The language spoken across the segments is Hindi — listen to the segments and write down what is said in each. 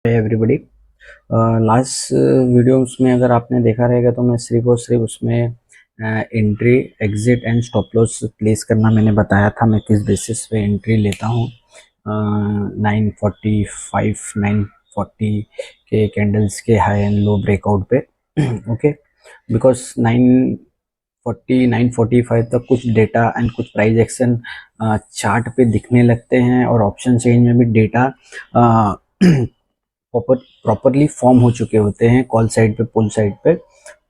एवरीबडी। लास्ट वीडियोस में अगर आपने देखा रहेगा तो मैं सिर्फ और सिर्फ उसमें entry exit and stop loss place करना मैंने बताया था। मैं किस बेसिस पे एंट्री लेता हूँ 945 940 के कैंडल्स के हाई एंड लो ब्रेकआउट पे। ओके, बिकॉज 945 तक कुछ डेटा एंड कुछ प्राइस एक्शन चार्ट पे दिखने लगते हैं और ऑप्शन चेंज में भी डेटा प्रॉपरली फॉर्म हो चुके होते हैं। कॉल साइड पे, पुल साइड पे,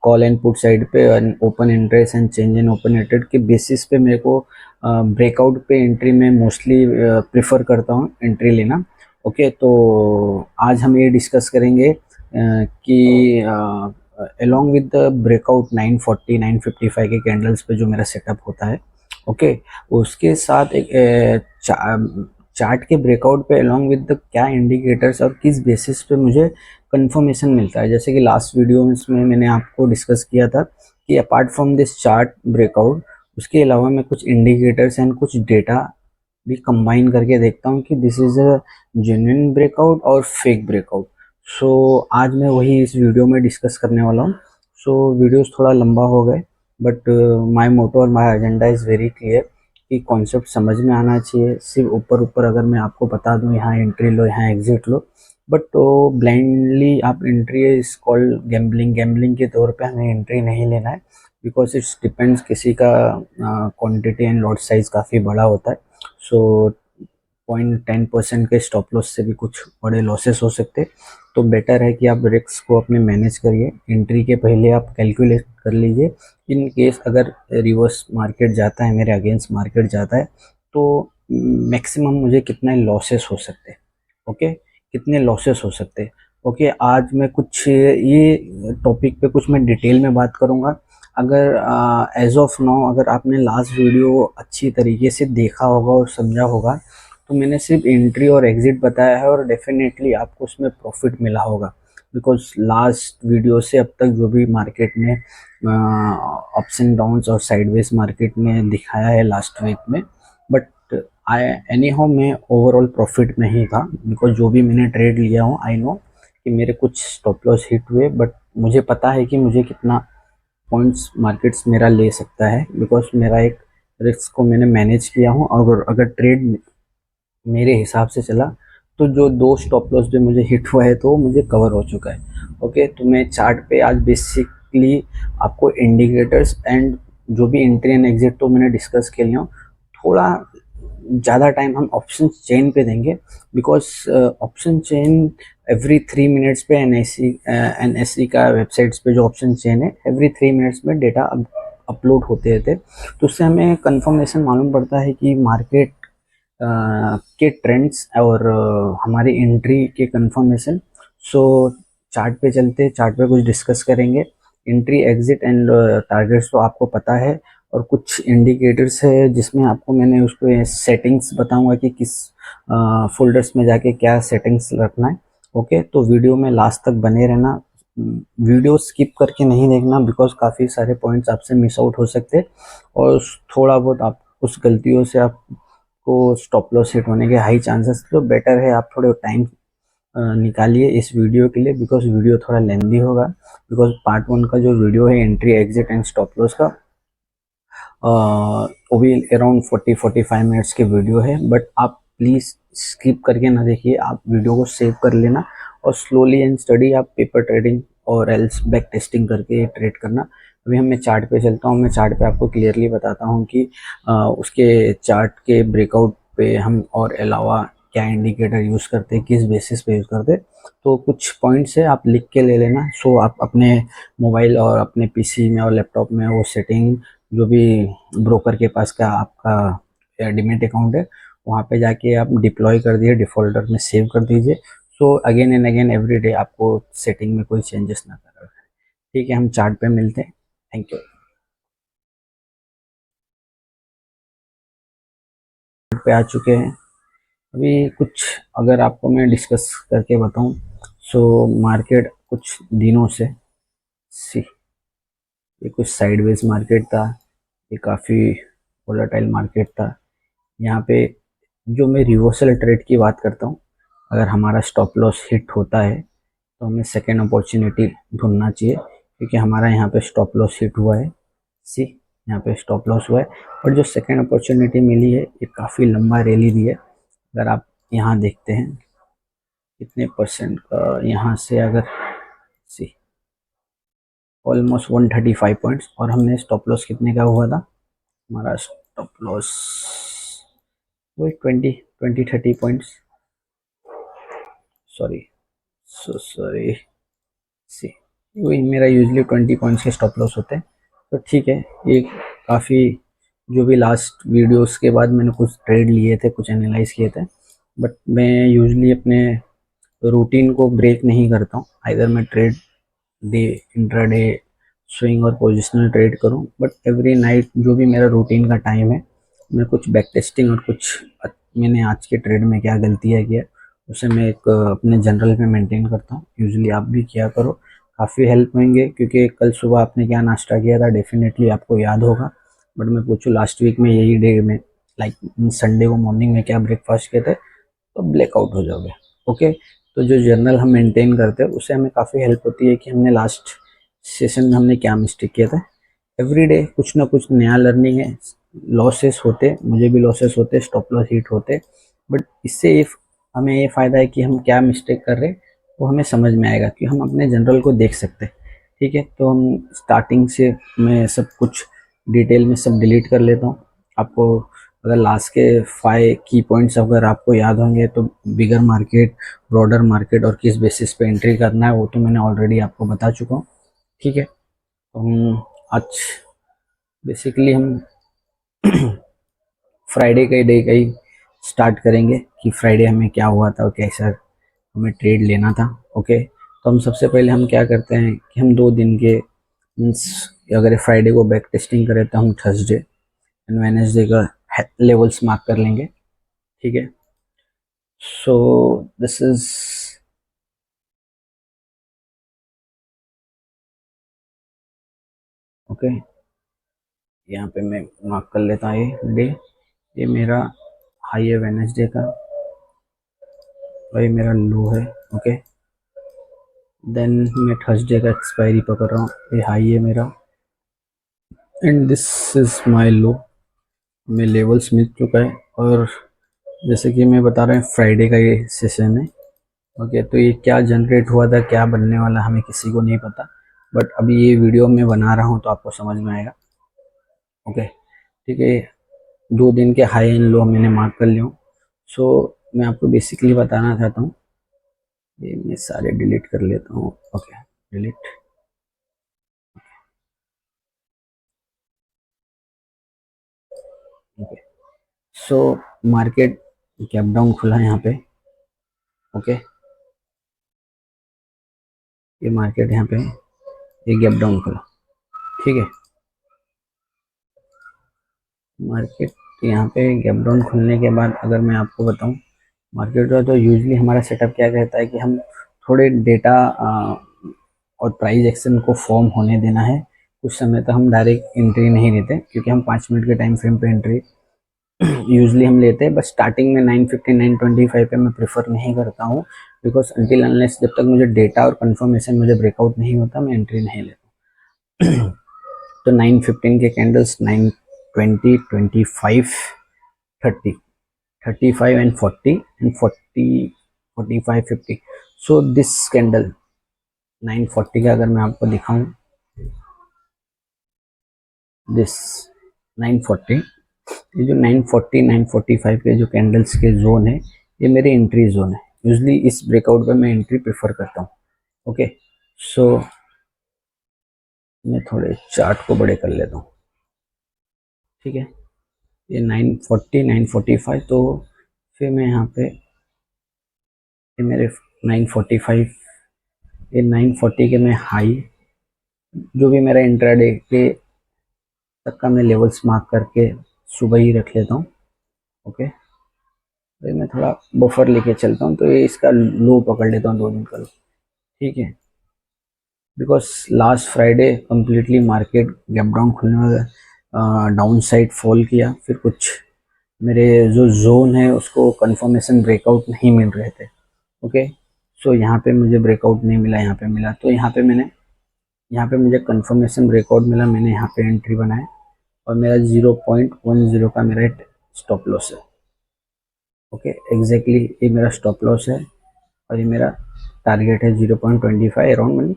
कॉल एंड पुट साइड पे, open interest and change in open interest के बेसिस पे मेरे को ब्रेकआउट पे एंट्री में मोस्टली प्रेफर करता हूँ एंट्री लेना। ओके, तो आज हम ये डिस्कस करेंगे कि अलोंग विद द ब्रेकआउट 940 955 के कैंडल्स पे जो मेरा सेटअप होता है, ओके, उसके साथ एक चार्ट के ब्रेकआउट पे अलोंग विद द क्या इंडिकेटर्स और किस बेसिस पे मुझे कंफर्मेशन मिलता है। जैसे कि लास्ट वीडियो में मैंने आपको डिस्कस किया था कि apart from this chart breakout, उसके अलावा मैं कुछ इंडिकेटर्स एंड कुछ डेटा भी कंबाइन करके देखता हूँ कि this is a genuine breakout और फेक ब्रेकआउट। सो आज मैं वही इस वीडियो में डिस्कस करने वाला हूँ। सो वीडियोस थोड़ा लंबा हो गए, बट माय मोटो और my agenda is very clear कि कॉन्सेप्ट समझ में आना चाहिए। सिर्फ ऊपर ऊपर अगर मैं आपको बता दूं यहाँ एंट्री लो, यहाँ एग्जिट लो, बट तो ब्लाइंडली आप entry is called gambling. Gambling के तौर पे हमें एंट्री नहीं लेना है, बिकॉज इट्स डिपेंड्स, किसी का क्वांटिटी एंड लॉट साइज काफ़ी बड़ा होता है। सो 0.10% के स्टॉप लॉस से भी कुछ बड़े लॉसेस हो सकते हैं। तो बेटर है कि आप रिस्क को अपने मैनेज करिए। एंट्री के पहले आप कैलकुलेट कर लीजिए, इन केस अगर रिवर्स मार्केट जाता है, मेरे अगेंस्ट मार्केट जाता है, तो मैक्सिमम मुझे कितने लॉसेस हो सकते हैं। ओके, कितने लॉसेस हो सकते हैं। ओके, आज मैं कुछ ये टॉपिक पे कुछ मैं डिटेल में बात करूँगा। अगर एज ऑफ नाउ अगर आपने लास्ट वीडियो अच्छी तरीके से देखा होगा और समझा होगा, तो मैंने सिर्फ एंट्री और एग्जिट बताया है और डेफिनेटली आपको उसमें प्रॉफिट मिला होगा। बिकॉज लास्ट वीडियो से अब तक जो भी मार्केट में अप्स एंड डाउन्स और साइडवेज मार्केट में दिखाया है लास्ट वीक में, बट आई एनी हाउ मैं ओवरऑल प्रॉफिट में ही था। बिकॉज जो भी मैंने ट्रेड लिया हूँ, आई नो कि मेरे कुछ स्टॉप लॉस हिट हुए, बट मुझे पता है कि मुझे कितना पॉइंट्स मार्केट्स मेरा ले सकता है, बिकॉज मेरा एक रिस्क को मैंने मैनेज किया हूँ। और अगर ट्रेड मेरे हिसाब से चला तो जो 2 स्टॉप लॉस भी मुझे हिट हुआ है तो मुझे कवर हो चुका है। ओके, तो मैं चार्ट पे आज बेसिकली आपको इंडिकेटर्स एंड जो भी एंट्री एंड एग्जिट तो मैंने डिस्कस कर लिया हूँ। थोड़ा ज़्यादा टाइम हम ऑप्शन चेन पे देंगे, because option chain every 3 minutes पे एनएससी का वेबसाइट्स पे जो ऑप्शन चेन है, एवरी 3 मिनट्स में डेटा अपलोड होते रहते, तो उससे हमें कंफर्मेशन मालूम पड़ता है कि मार्केट के ट्रेंड्स और हमारी एंट्री के कंफर्मेशन। सो चार्ट पे चलते, चार्ट पे कुछ डिस्कस करेंगे। एंट्री एग्जिट एंड टारगेट्स तो आपको पता है, और कुछ इंडिकेटर्स है जिसमें आपको मैंने उसको सेटिंग्स बताऊंगा कि किस फोल्डर्स में जाके क्या सेटिंग्स रखना है। ओके, तो वीडियो में लास्ट तक बने रहना, वीडियो स्किप करके नहीं देखना, बिकॉज काफ़ी सारे पॉइंट्स आपसे मिस आउट हो सकते हैं और थोड़ा बहुत आप उस गलतियों से आप को स्टॉप लॉस हिट होने के हाई चांसेस। तो बेटर है आप थोड़े टाइम निकालिए इस वीडियो के लिए, बिकॉज वीडियो थोड़ा लेंदी होगा। बिकॉज पार्ट 1 का जो वीडियो है entry exit and stop loss का, वो भी अराउंड 40-45 मिनट्स की वीडियो है, बट आप प्लीज़ स्किप करके ना देखिए, आप वीडियो को सेव कर लेना और स्लोली एंड स्टडी आप पेपर ट्रेडिंग और एल्स बैक टेस्टिंग करके ट्रेड करना। अभी मैं चार्ट पे चलता हूँ, मैं चार्ट पे आपको क्लियरली बताता हूँ कि उसके चार्ट के ब्रेकआउट पे हम और अलावा क्या इंडिकेटर यूज़ करते हैं, किस बेसिस पे यूज़ करते हैं। तो कुछ पॉइंट्स है, आप लिख के ले लेना। सो आप अपने मोबाइल और अपने पीसी में और लैपटॉप में वो सेटिंग, जो भी ब्रोकर के पास का आपका डीमैट अकाउंट है, वहाँ पे जाके आप डिप्लॉय कर दिए, डिफॉल्टर में सेव कर दीजिए। So again and again every day आपको सेटिंग में कोई चेंजेस ना करें। ठीक है, हम चार्ट पे मिलते हैं। Thank you. पे आ चुके हैं अभी। कुछ अगर आपको मैं डिस्कस करके बताऊं, सो मार्केट कुछ दिनों से सी ये कुछ साइडवेज मार्केट था, ये काफ़ी वोलेटाइल मार्केट था। यहाँ पे जो मैं रिवर्सल ट्रेड की बात करता हूँ, अगर हमारा स्टॉप लॉस हिट होता है तो हमें सेकेंड अपॉर्चुनिटी ढूंढना चाहिए, क्योंकि हमारा यहाँ पे स्टॉप लॉस हिट हुआ है। सी, यहाँ पे स्टॉप लॉस हुआ है, और जो सेकेंड अपॉर्चुनिटी मिली है ये काफ़ी लंबा रैली दी है। अगर आप यहाँ देखते हैं कितने परसेंट का, यहाँ से अगर सी ऑलमोस्ट 135 पॉइंट्स, और हमने स्टॉप लॉस कितने का हुआ था, हमारा स्टॉप लॉस वही 20-30 पॉइंट्स, सॉरी सॉरी सी, वही मेरा यूजली 20 पॉइंट्स के स्टॉप लॉस होते हैं। तो ठीक है, ये काफ़ी, जो भी लास्ट वीडियोस के बाद मैंने कुछ ट्रेड लिए थे, कुछ एनालाइज किए थे, बट मैं यूजली अपने रूटीन को ब्रेक नहीं करता हूँ। आइदर मैं ट्रेड डे, इंट्राडे, स्विंग और पोजिशनल ट्रेड करूँ, बट एवरी नाइट जो भी मेरा रूटीन का टाइम है, मैं कुछ बैक टेस्टिंग और कुछ मैंने आज के ट्रेड में क्या गलतियाँ किया उसे मैं एक अपने जनरल में मेंटेन करता हूँ। यूजुअली आप भी किया करो, काफ़ी हेल्प होंगे, क्योंकि कल सुबह आपने क्या नाश्ता किया था डेफिनेटली आपको याद होगा, बट मैं पूछूँ लास्ट वीक में यही डे में, लाइक संडे को मॉर्निंग में क्या ब्रेकफास्ट किए थे, तो ब्लैकआउट हो जाओगे। ओके, तो जो जर्नल हम मेंटेन करते हैं उससे हमें काफ़ी हेल्प होती है कि हमने लास्ट सेशन में हमने क्या मिस्टेक किया था। एवरीडे कुछ ना कुछ नया लर्निंग है। लॉसेस होते, मुझे भी लॉसेस होते, स्टॉप लॉस हिट होते, बट इससे इफ हमें ये फ़ायदा है कि हम क्या मिस्टेक कर रहे हैं वो हमें समझ में आएगा, कि हम अपने जनरल को देख सकते हैं। ठीक है, तो हम स्टार्टिंग से मैं सब कुछ डिटेल में सब डिलीट कर लेता हूँ। आपको अगर लास्ट के 5 की पॉइंट्स अगर आपको याद होंगे, तो बिगर मार्केट, ब्रॉडर मार्केट और किस बेसिस पे एंट्री करना है वो तो मैंने ऑलरेडी आपको बता चुका हूँ। ठीक है, तो हम आज बेसिकली हम फ्राइडे के डे का ही स्टार्ट करेंगे कि फ्राइडे हमें क्या हुआ था और कैसा हमें ट्रेड लेना था। ओके, तो हम सबसे पहले हम क्या करते हैं कि हम 2 दिन के मीन्स, अगर फ्राइडे को बैक टेस्टिंग करें तो हम थर्सडे एंड वेडनेसडे का लेवल्स मार्क कर लेंगे। ठीक है, सो दिस इज ओके, यहाँ पे मैं मार्क कर लेता हूँ ये डे, ये मेरा हाई है वेडनेसडे का, और ये मेरा लो है। ओके, देन मैं थर्सडे का एक्सपायरी पकड़ रहा हूँ, ये हाई है मेरा, एंड दिस इज माय लो। हमें लेवल्स मिल चुका है, और जैसे कि मैं बता रहा हूँ फ्राइडे का ये सेशन है। ओके, तो ये क्या जनरेट हुआ था, क्या बनने वाला, हमें किसी को नहीं पता, बट अभी ये वीडियो मैं बना रहा हूँ तो आपको समझ में आएगा। ओके, ठीक है, 2 दिन के हाई एंड लो मैंने मार्क कर लिया हूँ। सो मैं आपको बेसिकली बताना चाहता हूँ, ये मैं सारे डिलीट कर लेता हूँ। Okay, delete. Okay, so market gap down खुला है यहाँ पे। ओके, ये मार्केट यहाँ पे ये गैप डाउन खुला। ठीक है, मार्केट यहाँ पे गैप डाउन खुलने के बाद अगर मैं आपको बताऊँ मार्केट का, तो यूजली हमारा सेटअप क्या कहता है कि हम थोड़े डेटा और प्राइस एक्शन को फॉर्म होने देना है। कुछ समय तक हम डायरेक्ट एंट्री नहीं लेते, क्योंकि हम 5 मिनट के टाइम फ्रेम पे एंट्री यूजली हम लेते हैं, बस स्टार्टिंग में 950 925 पे मैं प्रेफर नहीं करता हूँ, बिकॉज अनटिल अनलेस जब तक मुझे डेटा और कंफर्मेशन मुझे ब्रेकआउट नहीं होता मैं एंट्री नहीं लेता। तो 915 के candles 920 25 30 35 and 40 and 40 45 50, so this candle 940 का अगर मैं आपको दिखाऊं, दिस 940, ये जो 940 945 के जो कैंडल्स के जोन है ये मेरे एंट्री जोन है। यूजली इस ब्रेकआउट पे मैं एंट्री प्रेफर करता हूँ। ओके, सो मैं थोड़े चार्ट को बड़े कर लेता हूँ। ठीक है, ये 940 945, तो फिर मैं यहाँ पे ये मेरे 945, ये 940 के मैं हाई जो भी मेरा इंट्राडे के तक का मैं लेवल्स मार्क करके सुबह ही रख लेता हूँ। ओके, तो मैं थोड़ा बफर लेके चलता हूँ, तो ये इसका लो पकड़ लेता हूँ 2 दिन का लो। ठीक है, because last Friday completely market gap down खुलने वाला, डाउन साइड फॉल किया, फिर कुछ मेरे जो जोन है उसको कंफर्मेशन ब्रेकआउट नहीं मिल रहे थे। ओके, सो यहाँ पे मुझे ब्रेकआउट नहीं मिला, यहाँ पे मिला, तो यहाँ पे मुझे कंफर्मेशन ब्रेकआउट मिला, मैंने यहाँ पे एंट्री बनाया और मेरा 0.10 का मेरा स्टॉप लॉस है। ओके, एग्जैक्टली ये मेरा स्टॉप लॉस है और ये मेरा टारगेट है 0.25 अराउंड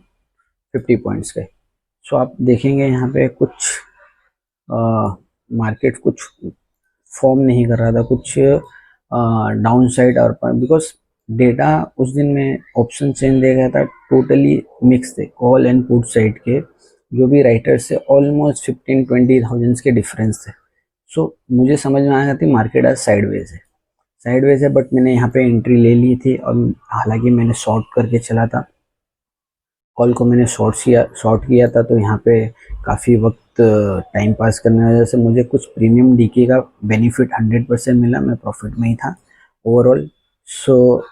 50 पॉइंट्स के। सो आप देखेंगे यहाँ पे कुछ मार्केट कुछ फॉर्म नहीं कर रहा था, कुछ डाउन साइड, और बिकॉज डेटा उस दिन में ऑप्शन चेंज दे गया था, टोटली मिक्स थे कॉल एंड पुट साइड के, जो भी राइटर्स से ऑलमोस्ट 15-20 थाउजेंड्स के डिफरेंस थे। सो मुझे समझ में आया था मार्केट आज साइडवेज है, बट मैंने यहाँ पे एंट्री ले ली थी और हालांकि मैंने शॉर्ट करके चला था, कॉल को मैंने शॉर्ट किया था, तो यहाँ पे काफ़ी वक्त टाइम पास करने की वजह से मुझे कुछ प्रीमियम डीके का बेनिफिट 100% मिला, मैं प्रॉफिट में ही था ओवरऑल। सो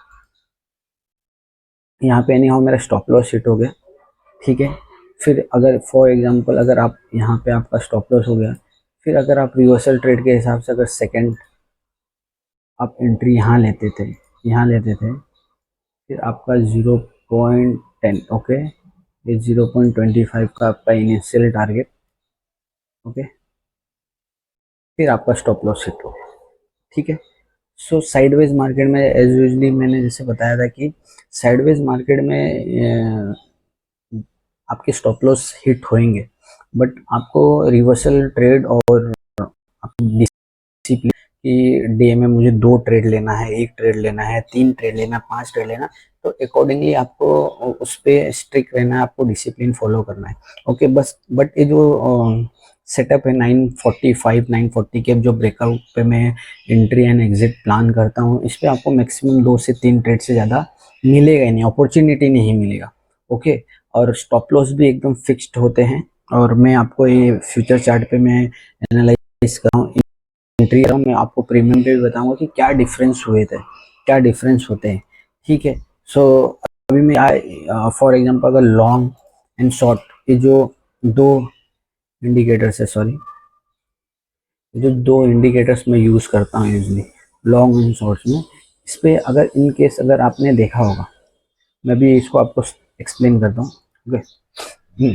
यहाँ पे एनी हाउ मेरा स्टॉप लॉस हिट हो गया, ठीक है। फिर अगर फॉर एग्जांपल अगर आप यहाँ पे आपका स्टॉप लॉस हो गया, फिर अगर आप रिवर्सल ट्रेड के हिसाब से अगर सेकंड आप एंट्री यहाँ लेते थे, फिर आपका 0.10, ओके, ये 0.25 का आपका इनिशियल टारगेट, ओके, फिर आपका स्टॉप लॉस हिट हो, ठीक है। सो साइडवेज मार्केट में एज यूजली मैंने जैसे बताया था कि साइडवेज मार्केट में आपके स्टॉप लॉस हिट होंगे, बट आपको रिवर्सल ट्रेड और डिसिप्लिन कि डे में मुझे 2 ट्रेड लेना है, 1 ट्रेड लेना है, 3 ट्रेड लेना, 5 ट्रेड लेना, तो अकॉर्डिंगली आपको उस पर स्ट्रिक्ट रहना है, आपको डिसिप्लिन फॉलो करना है, ओके। बस बट ये जो सेटअप है 945-940 के जो ब्रेकआउट पे मैं एंट्री एंड एग्जिट प्लान करता हूँ, इस पर आपको मैक्सिमम 2 से 3 ट्रेड से ज़्यादा मिलेगा ही नहीं, अपॉर्चुनिटी नहीं मिलेगा, ओके। और स्टॉप लॉस भी एकदम फिक्स्ड होते हैं, और मैं आपको ये फ्यूचर चार्ट पे मैं एनालाइज कर रहा हूँ, एंट्री कर रहा हूँ, मैं आपको प्रीमियम पे भी बताऊंगा कि क्या डिफरेंस हुए थे, क्या डिफरेंस होते हैं, ठीक है। सो अभी मैं फॉर एग्जांपल अगर लॉन्ग एंड शॉर्ट, ये जो दो इंडिकेटर्स है, सॉरी, जो 2 इंडिकेटर्स मैं यूज़ करता हूँ यूजली लॉन्ग एंड शॉर्ट्स में, इस पर अगर इन केस अगर आपने देखा होगा, मैं भी इसको आपको एक्सप्लेन करता हूँ, ओके।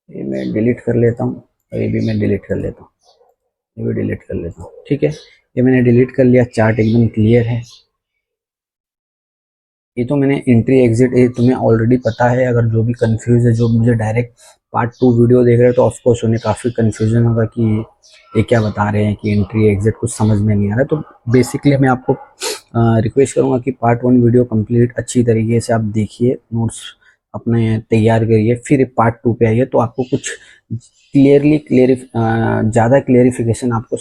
ये मैं डिलीट कर लेता हूँ और ये भी मैं डिलीट कर लेता हूँ, ये भी डिलीट कर लेता हूँ, ठीक है। ये मैंने डिलीट कर लिया, चार्ट एकदम क्लियर है। ये तो मैंने एंट्री एग्जिट, ये तुम्हें ऑलरेडी पता है, अगर जो भी कंफ्यूज है, जो मुझे डायरेक्ट पार्ट 2 वीडियो देख रहे हैं, तो ऑफकोर्स उन्हें काफ़ी कंफ्यूजन होगा कि ये क्या बता रहे हैं कि एंट्री एग्जिट कुछ समझ में नहीं आ रहा है। तो बेसिकली मैं आपको रिक्वेस्ट करूँगा कि पार्ट 1 वीडियो कंप्लीट अच्छी तरीके से आप देखिए, नोट्स अपने तैयार करिए, फिर पार्ट 2 पे आइए, तो आपको कुछ ज़्यादा क्लियरिफिकेशन आपको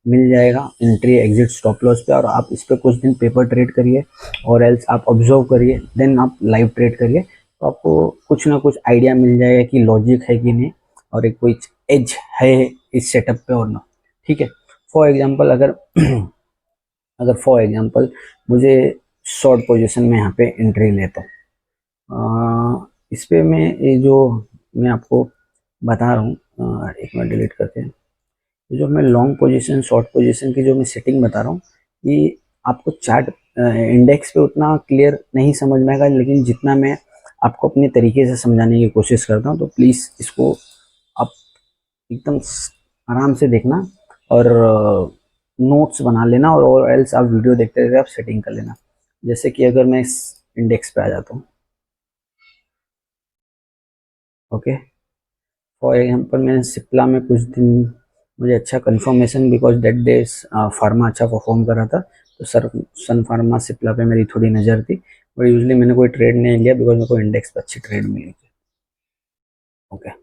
मिल जाएगा एंट्री एग्जिट स्टॉप लॉस पे, और आप इस पर कुछ दिन पेपर ट्रेड करिए और एल्स आप ऑब्जर्व करिए, देन आप लाइव ट्रेड करिए, तो आपको कुछ ना कुछ आइडिया मिल जाएगा कि लॉजिक है कि नहीं, और एक कोई एज है इस सेटअप पे और ना, ठीक है। फॉर एग्जांपल अगर अगर फॉर एग्जांपल मुझे शॉर्ट पोजीशन में यहाँ पे एंट्री लेता हूँ, इस पे मैं ये जो मैं आपको बता रहा हूँ, एक मिनट डिलीट करते हैं, जो मैं लॉन्ग पोजीशन शॉर्ट पोजीशन की जो मैं सेटिंग बता रहा हूँ, ये आपको चार्ट इंडेक्स पे उतना क्लियर नहीं समझ में आएगा, लेकिन जितना मैं आपको अपने तरीके से समझाने की कोशिश करता हूँ, तो प्लीज़ इसको आप एकदम आराम से देखना और नोट्स बना लेना, और एल्स आप वीडियो देखते रहते आप सेटिंग कर लेना। जैसे कि अगर मैं इस इंडेक्स पे आ जाता हूँ, ओके, फॉर एग्जांपल मैंने सिप्ला में कुछ दिन मुझे अच्छा confirmation, because that day pharma अच्छा परफॉर्म कर रहा था, तो सन फार्मा सिप्ला पे मेरी थोड़ी नज़र थी, बट यूजली मैंने कोई ट्रेड नहीं लिया बिकॉज मेरे को इंडेक्स पे अच्छी ट्रेड मिली थी, ओके।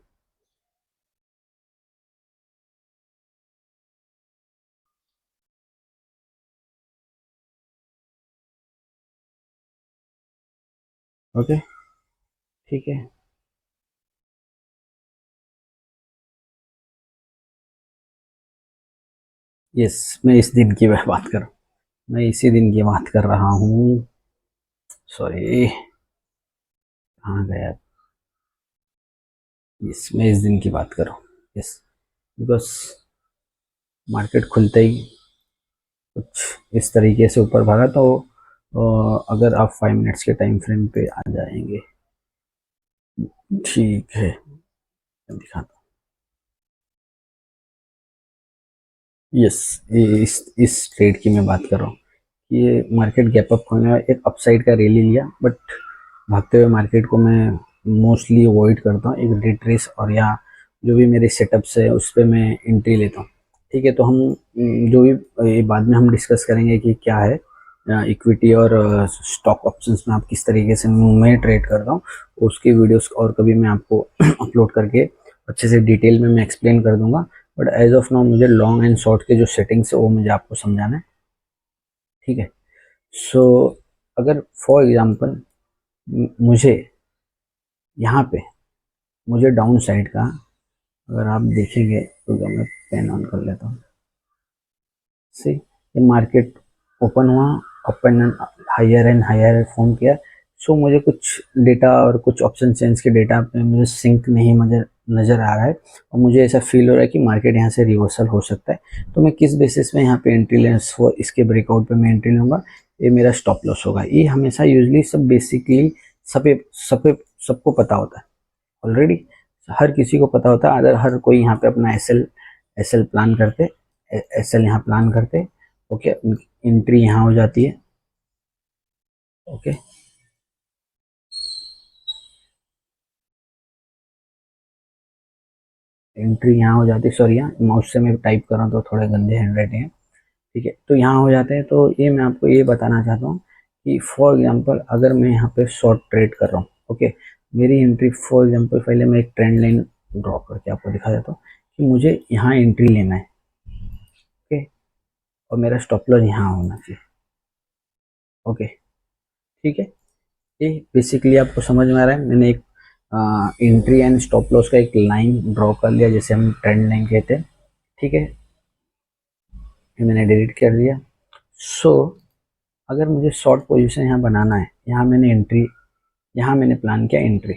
ओके, ठीक है। यस, मैं इस दिन की बात कर रहा हूँ, मैं इसी दिन की बात कर रहा हूँ, सॉरी, कहाँ गया। यस, मैं इस दिन की बात कर रहा हूँ, यस, बिकॉज मार्केट खुलते ही कुछ इस तरीके से ऊपर भागा, तो अगर आप 5 मिनट्स के टाइम फ्रेम पे आ जाएंगे, ठीक है, मैं दिखाता हूँ। यस, इस ट्रेड की मैं बात कर रहा हूँ। ये मार्केट गैप अप होने में एक अपसाइड का रैली लिया, बट भागते हुए मार्केट को मैं मोस्टली अवॉइड करता हूँ। एक रिट्रेस और या जो भी मेरे सेटअप्स है उस पर मैं एंट्री लेता हूँ। ठीक है, तो हम जो भी ये बाद में हम डिस्कस करेंगे कि क्या है इक्विटी और स्टॉक ऑप्शंस में आप किस तरीके से मैं ट्रेड करता हूँ, उसकी वीडियोस और कभी मैं आपको अपलोड करके अच्छे से डिटेल में मैं एक्सप्लेन कर दूंगा। बट एज ऑफ नाउ मुझे लॉन्ग एंड शॉर्ट के जो सेटिंग्स है वो मुझे आपको समझाना है। ठीक है, सो अगर फॉर एग्जांपल मुझे यहाँ पे मुझे डाउन साइड का अगर आप देखेंगे तो मैं पेन ऑन कर लेता हूँ। सी, ये मार्केट ओपन हुआ, up and higher and higher form किया। सो मुझे कुछ डेटा और कुछ ऑप्शन चेंज के डेटा पे मुझे सिंक नहीं नज़र आ रहा है, और मुझे ऐसा फील हो रहा है कि मार्केट यहाँ से रिवर्सल हो सकता है। तो मैं किस बेसिस में यहाँ पे एंट्री लें, इसके ब्रेकआउट पे मैं एंट्री लूँगा, ये मेरा स्टॉप लॉस होगा। ये हमेशा यूजली सब बेसिकली सबे सबे सबको पता होता है ऑलरेडी, हर किसी को पता होता है। अगर हर कोई यहाँ पे अपना एसएल प्लान करते, एसएल यहाँ प्लान करते, ओके, एंट्री यहाँ हो जाती है। ओके, एंट्री यहाँ हो जाती है। सॉरी, यहाँ माउस से मैं टाइप कर रहा हूँ तो थोड़े गंदे हैंड राइटिंग है। ठीक है, तो यहाँ हो जाते हैं। तो ये मैं आपको ये बताना चाहता हूँ कि फॉर एग्जांपल अगर मैं यहाँ पे शॉर्ट ट्रेड कर रहा हूँ, ओके, मेरी एंट्री फॉर एग्जांपल पहले मैं एक ट्रेंड लाइन ड्रॉ करके आपको दिखा देता हूँ कि मुझे यहाँ एंट्री लेना है। ओके, और मेरा स्टॉप लॉस यहाँ होना चाहिए। ओके, ठीक है, ये बेसिकली आपको समझ में आ रहा है। मैंने एक एंट्री एंड स्टॉप लॉस का एक लाइन ड्रॉ कर लिया, जैसे हम ट्रेंड लाइन कहते हैं। ठीक है, ये मैंने डिलीट कर दिया। सो अगर मुझे शॉर्ट पोजीशन यहाँ बनाना है, यहाँ मैंने एंट्री, यहाँ मैंने प्लान किया एंट्री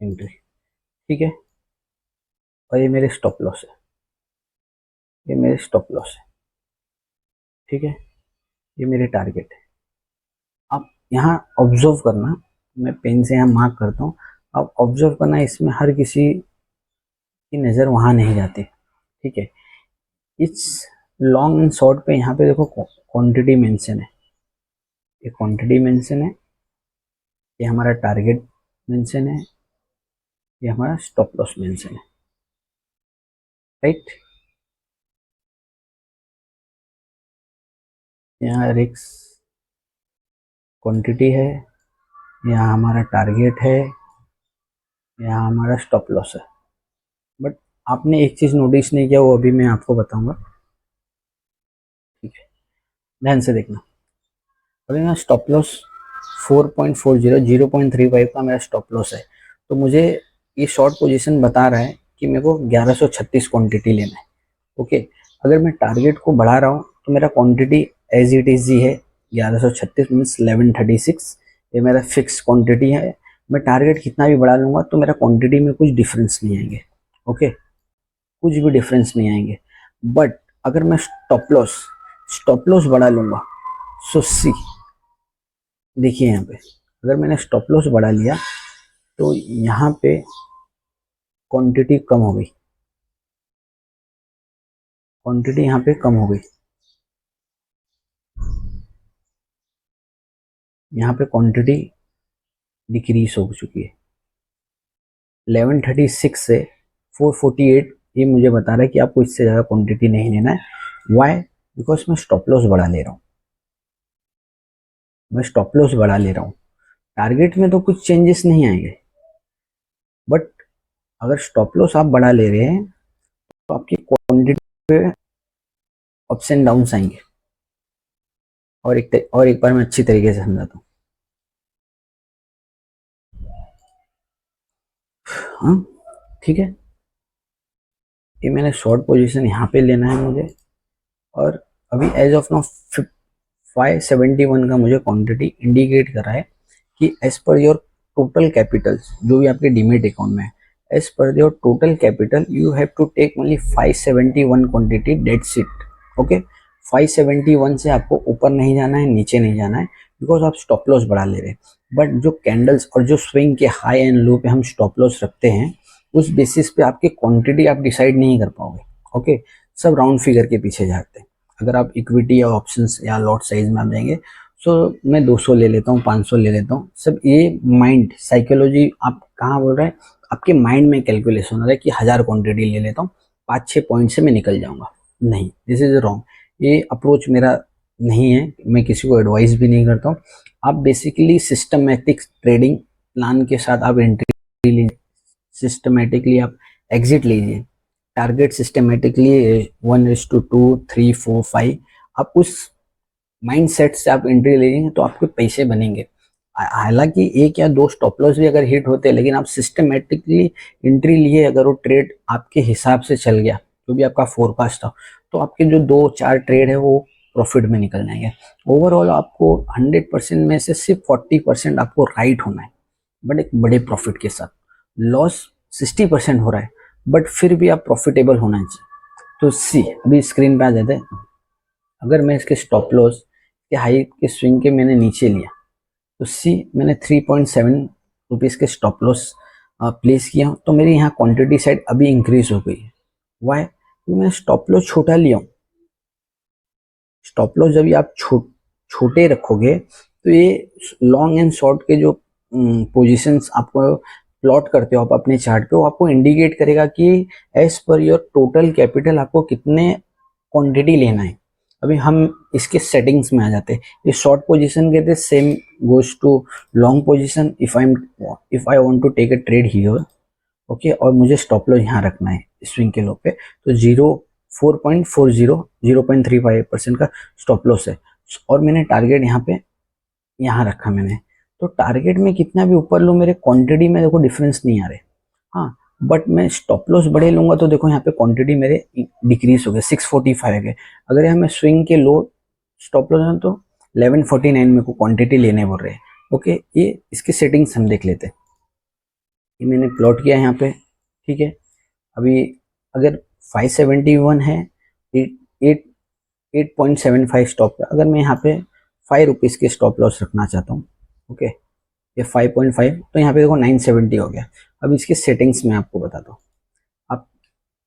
एंट्री, ठीक है, और ये मेरे स्टॉप लॉस है, ये मेरे स्टॉप लॉस है। ठीक है, ये मेरे टारगेट है। आप यहाँ ऑब्जर्व करना, मैं पेन से यहाँ मार्क करता हूँ, आप ऑब्जर्व करना, इसमें हर किसी की नज़र वहाँ नहीं जाती। ठीक है, इस लॉन्ग एंड शॉर्ट पे यहाँ पे देखो क्वांटिटी मेंशन है, ये क्वांटिटी मेंशन है, ये हमारा टारगेट मेंशन है, ये हमारा स्टॉप लॉस मेंशन है। राइट, यहाँ रिस्क क्वांटिटी है, यहाँ हमारा टारगेट है, यहाँ हमारा स्टॉप लॉस है। बट आपने एक चीज़ नोटिस नहीं किया, वो अभी मैं आपको बताऊंगा। ठीक है, ध्यान से देखना। अभी मेरा स्टॉप लॉस 4.40 0.35 का मेरा स्टॉप लॉस है। तो मुझे ये शॉर्ट पोजीशन बता रहा है कि मेरे को 1136 क्वांटिटी लेना है। ओके, अगर मैं टारगेट को बढ़ा रहा हूँ तो मेरा क्वांटिटी एज इट इज ही है, 1136 मीन्स 1136, ये मेरा फिक्स क्वांटिटी है। मैं टारगेट कितना भी बढ़ा लूँगा तो मेरा क्वांटिटी में कुछ डिफरेंस नहीं आएंगे। ओके, कुछ भी डिफरेंस नहीं आएंगे। बट अगर मैं स्टॉप लॉस बढ़ा लूँगा, सो सी, देखिए यहाँ पे अगर मैंने स्टॉप लॉस बढ़ा लिया तो यहाँ पे क्वांटिटी कम हो गई, क्वांटिटी यहाँ पे कम हो गई, यहाँ पे क्वांटिटी डिक्रीज हो चुकी है। 1136 से 448, ये मुझे बता रहा है कि आपको इससे ज़्यादा क्वांटिटी नहीं लेना है। वाई? बिकॉज मैं स्टॉप लॉस बढ़ा ले रहा हूँ, मैं स्टॉप लॉस बढ़ा ले रहा हूँ। टारगेट में तो कुछ चेंजेस नहीं आएंगे, बट अगर स्टॉप लॉस आप बढ़ा ले रहे हैं तो आपकी क्वांटिटी पे अप्स एंड डाउन आएंगे। और एक बार मैं अच्छी तरीके से समझाता हूँ। हाँ, ठीक है, ये मैंने शॉर्ट पोजीशन यहाँ पे लेना है मुझे, और अभी एज ऑफ नाउ 571 का मुझे क्वांटिटी इंडिकेट कर रहा है कि as per your total capital, जो भी आपके डीमेट अकाउंट में है, as per your total capital you have to take only 571 quantity, डेट सीट। ओके, 571 से आपको ऊपर नहीं जाना है, नीचे नहीं जाना है, बिकॉज आप स्टॉप लॉस बढ़ा ले रहे हैं। बट जो कैंडल्स और जो स्विंग के हाई एंड लो पे हम स्टॉप लॉस रखते हैं, उस बेसिस पे आपकी क्वांटिटी आप डिसाइड नहीं कर पाओगे। ओके, सब राउंड फिगर के पीछे जाते हैं। अगर आप इक्विटी या ऑप्शंस या लॉट साइज में आप जाएंगे, सो मैं 200 ले लेता हूँ, 500 ले लेता हूँ, सब ये माइंड साइकोलॉजी, आप कहाँ बोल रहे हैं, आपके माइंड में कैलकुलेशन हो रहा है कि 1000 क्वांटिटी ले लेता हूँ, 5-6 पॉइंट से मैं निकल जाऊंगा। नहीं, दिस इज रॉन्ग। ये अप्रोच मेरा नहीं है, मैं किसी को एडवाइस भी नहीं करता हूँ। आप बेसिकली सिस्टमेटिक ट्रेडिंग प्लान के साथ आप एंट्री लीजिए, सिस्टमेटिकली आप एग्जिट लीजिए, टारगेट सिस्टमेटिकली 1:2, 3, 4, 5, आप उस माइंड सेट से आप एंट्री लेंगे तो आपके पैसे बनेंगे। हालांकि एक या दो स्टॉप लॉस भी अगर हिट होते हैं, लेकिन आप सिस्टमेटिकली एंट्री लिए, अगर वो ट्रेड आपके हिसाब से चल गया, जो भी आपका फोरकास्ट था, तो आपके जो 2-4 ट्रेड है वो प्रॉफिट में निकल जाएंगे। ओवरऑल आपको 100% में से सिर्फ 40% आपको राइट होना है, बट एक बड़े प्रॉफिट के साथ। लॉस 60% हो रहा है, बट फिर भी आप प्रॉफिटेबल होना चाहिए। तो सी, अभी स्क्रीन पे आ जाते हैं। अगर मैं इसके स्टॉप लॉस के हाई के स्विंग के मैंने नीचे लिया, तो सी मैंने 3.7 रुपीज़ के स्टॉप लॉस प्लेस किया, तो मेरी यहाँ क्वांटिटी साइड अभी इंक्रीज हो गई है। वाई? क्योंकि मैं स्टॉप लॉस छोटा लिया हूँ। स्टॉप लॉस जब भी आप छोटे रखोगे, तो ये लॉन्ग एंड शॉर्ट के जो पोजीशंस आपको प्लॉट करते हो आप अपने चार्ट पे, वो आपको इंडिकेट करेगा कि as per your total capital आपको कितने क्वांटिटी लेना है। अभी हम इसके सेटिंग्स में आ जाते हैं। ये शॉर्ट पोजीशन के थे, same goes to long position. If I want to take a trade here, okay, और मुझे स्टॉप लॉस यहाँ रखना है स्विंग के लो पे, तो 0.35% का स्टॉप लॉस है, और मैंने टारगेट यहाँ पे यहाँ रखा मैंने। तो टारगेट में कितना भी ऊपर लो, मेरे क्वांटिटी में देखो डिफरेंस नहीं आ रहे। हाँ, बट मैं स्टॉप लॉस बड़े लूंगा तो देखो यहाँ पे क्वांटिटी मेरे डिक्रीज हो गए, 645 है गए। अगर यहाँ मैं स्विंग के लो स्टॉप लॉस है तो 1149 मेरे को क्वांटिटी लेने बोल रहे हैं। ओके, ये इसकी सेटिंग्स हम देख लेते हैं। ये मैंने प्लॉट किया यहाँ पे, ठीक है। अभी अगर 571 है, 8.75 स्टॉप पे, अगर मैं यहाँ पे 5 रुपीज़ के स्टॉप लॉस रखना चाहता हूँ, ओके, ये 5.5, तो यहाँ पे देखो 970 हो गया। अब इसके सेटिंग्स में आपको बताता हूँ। आप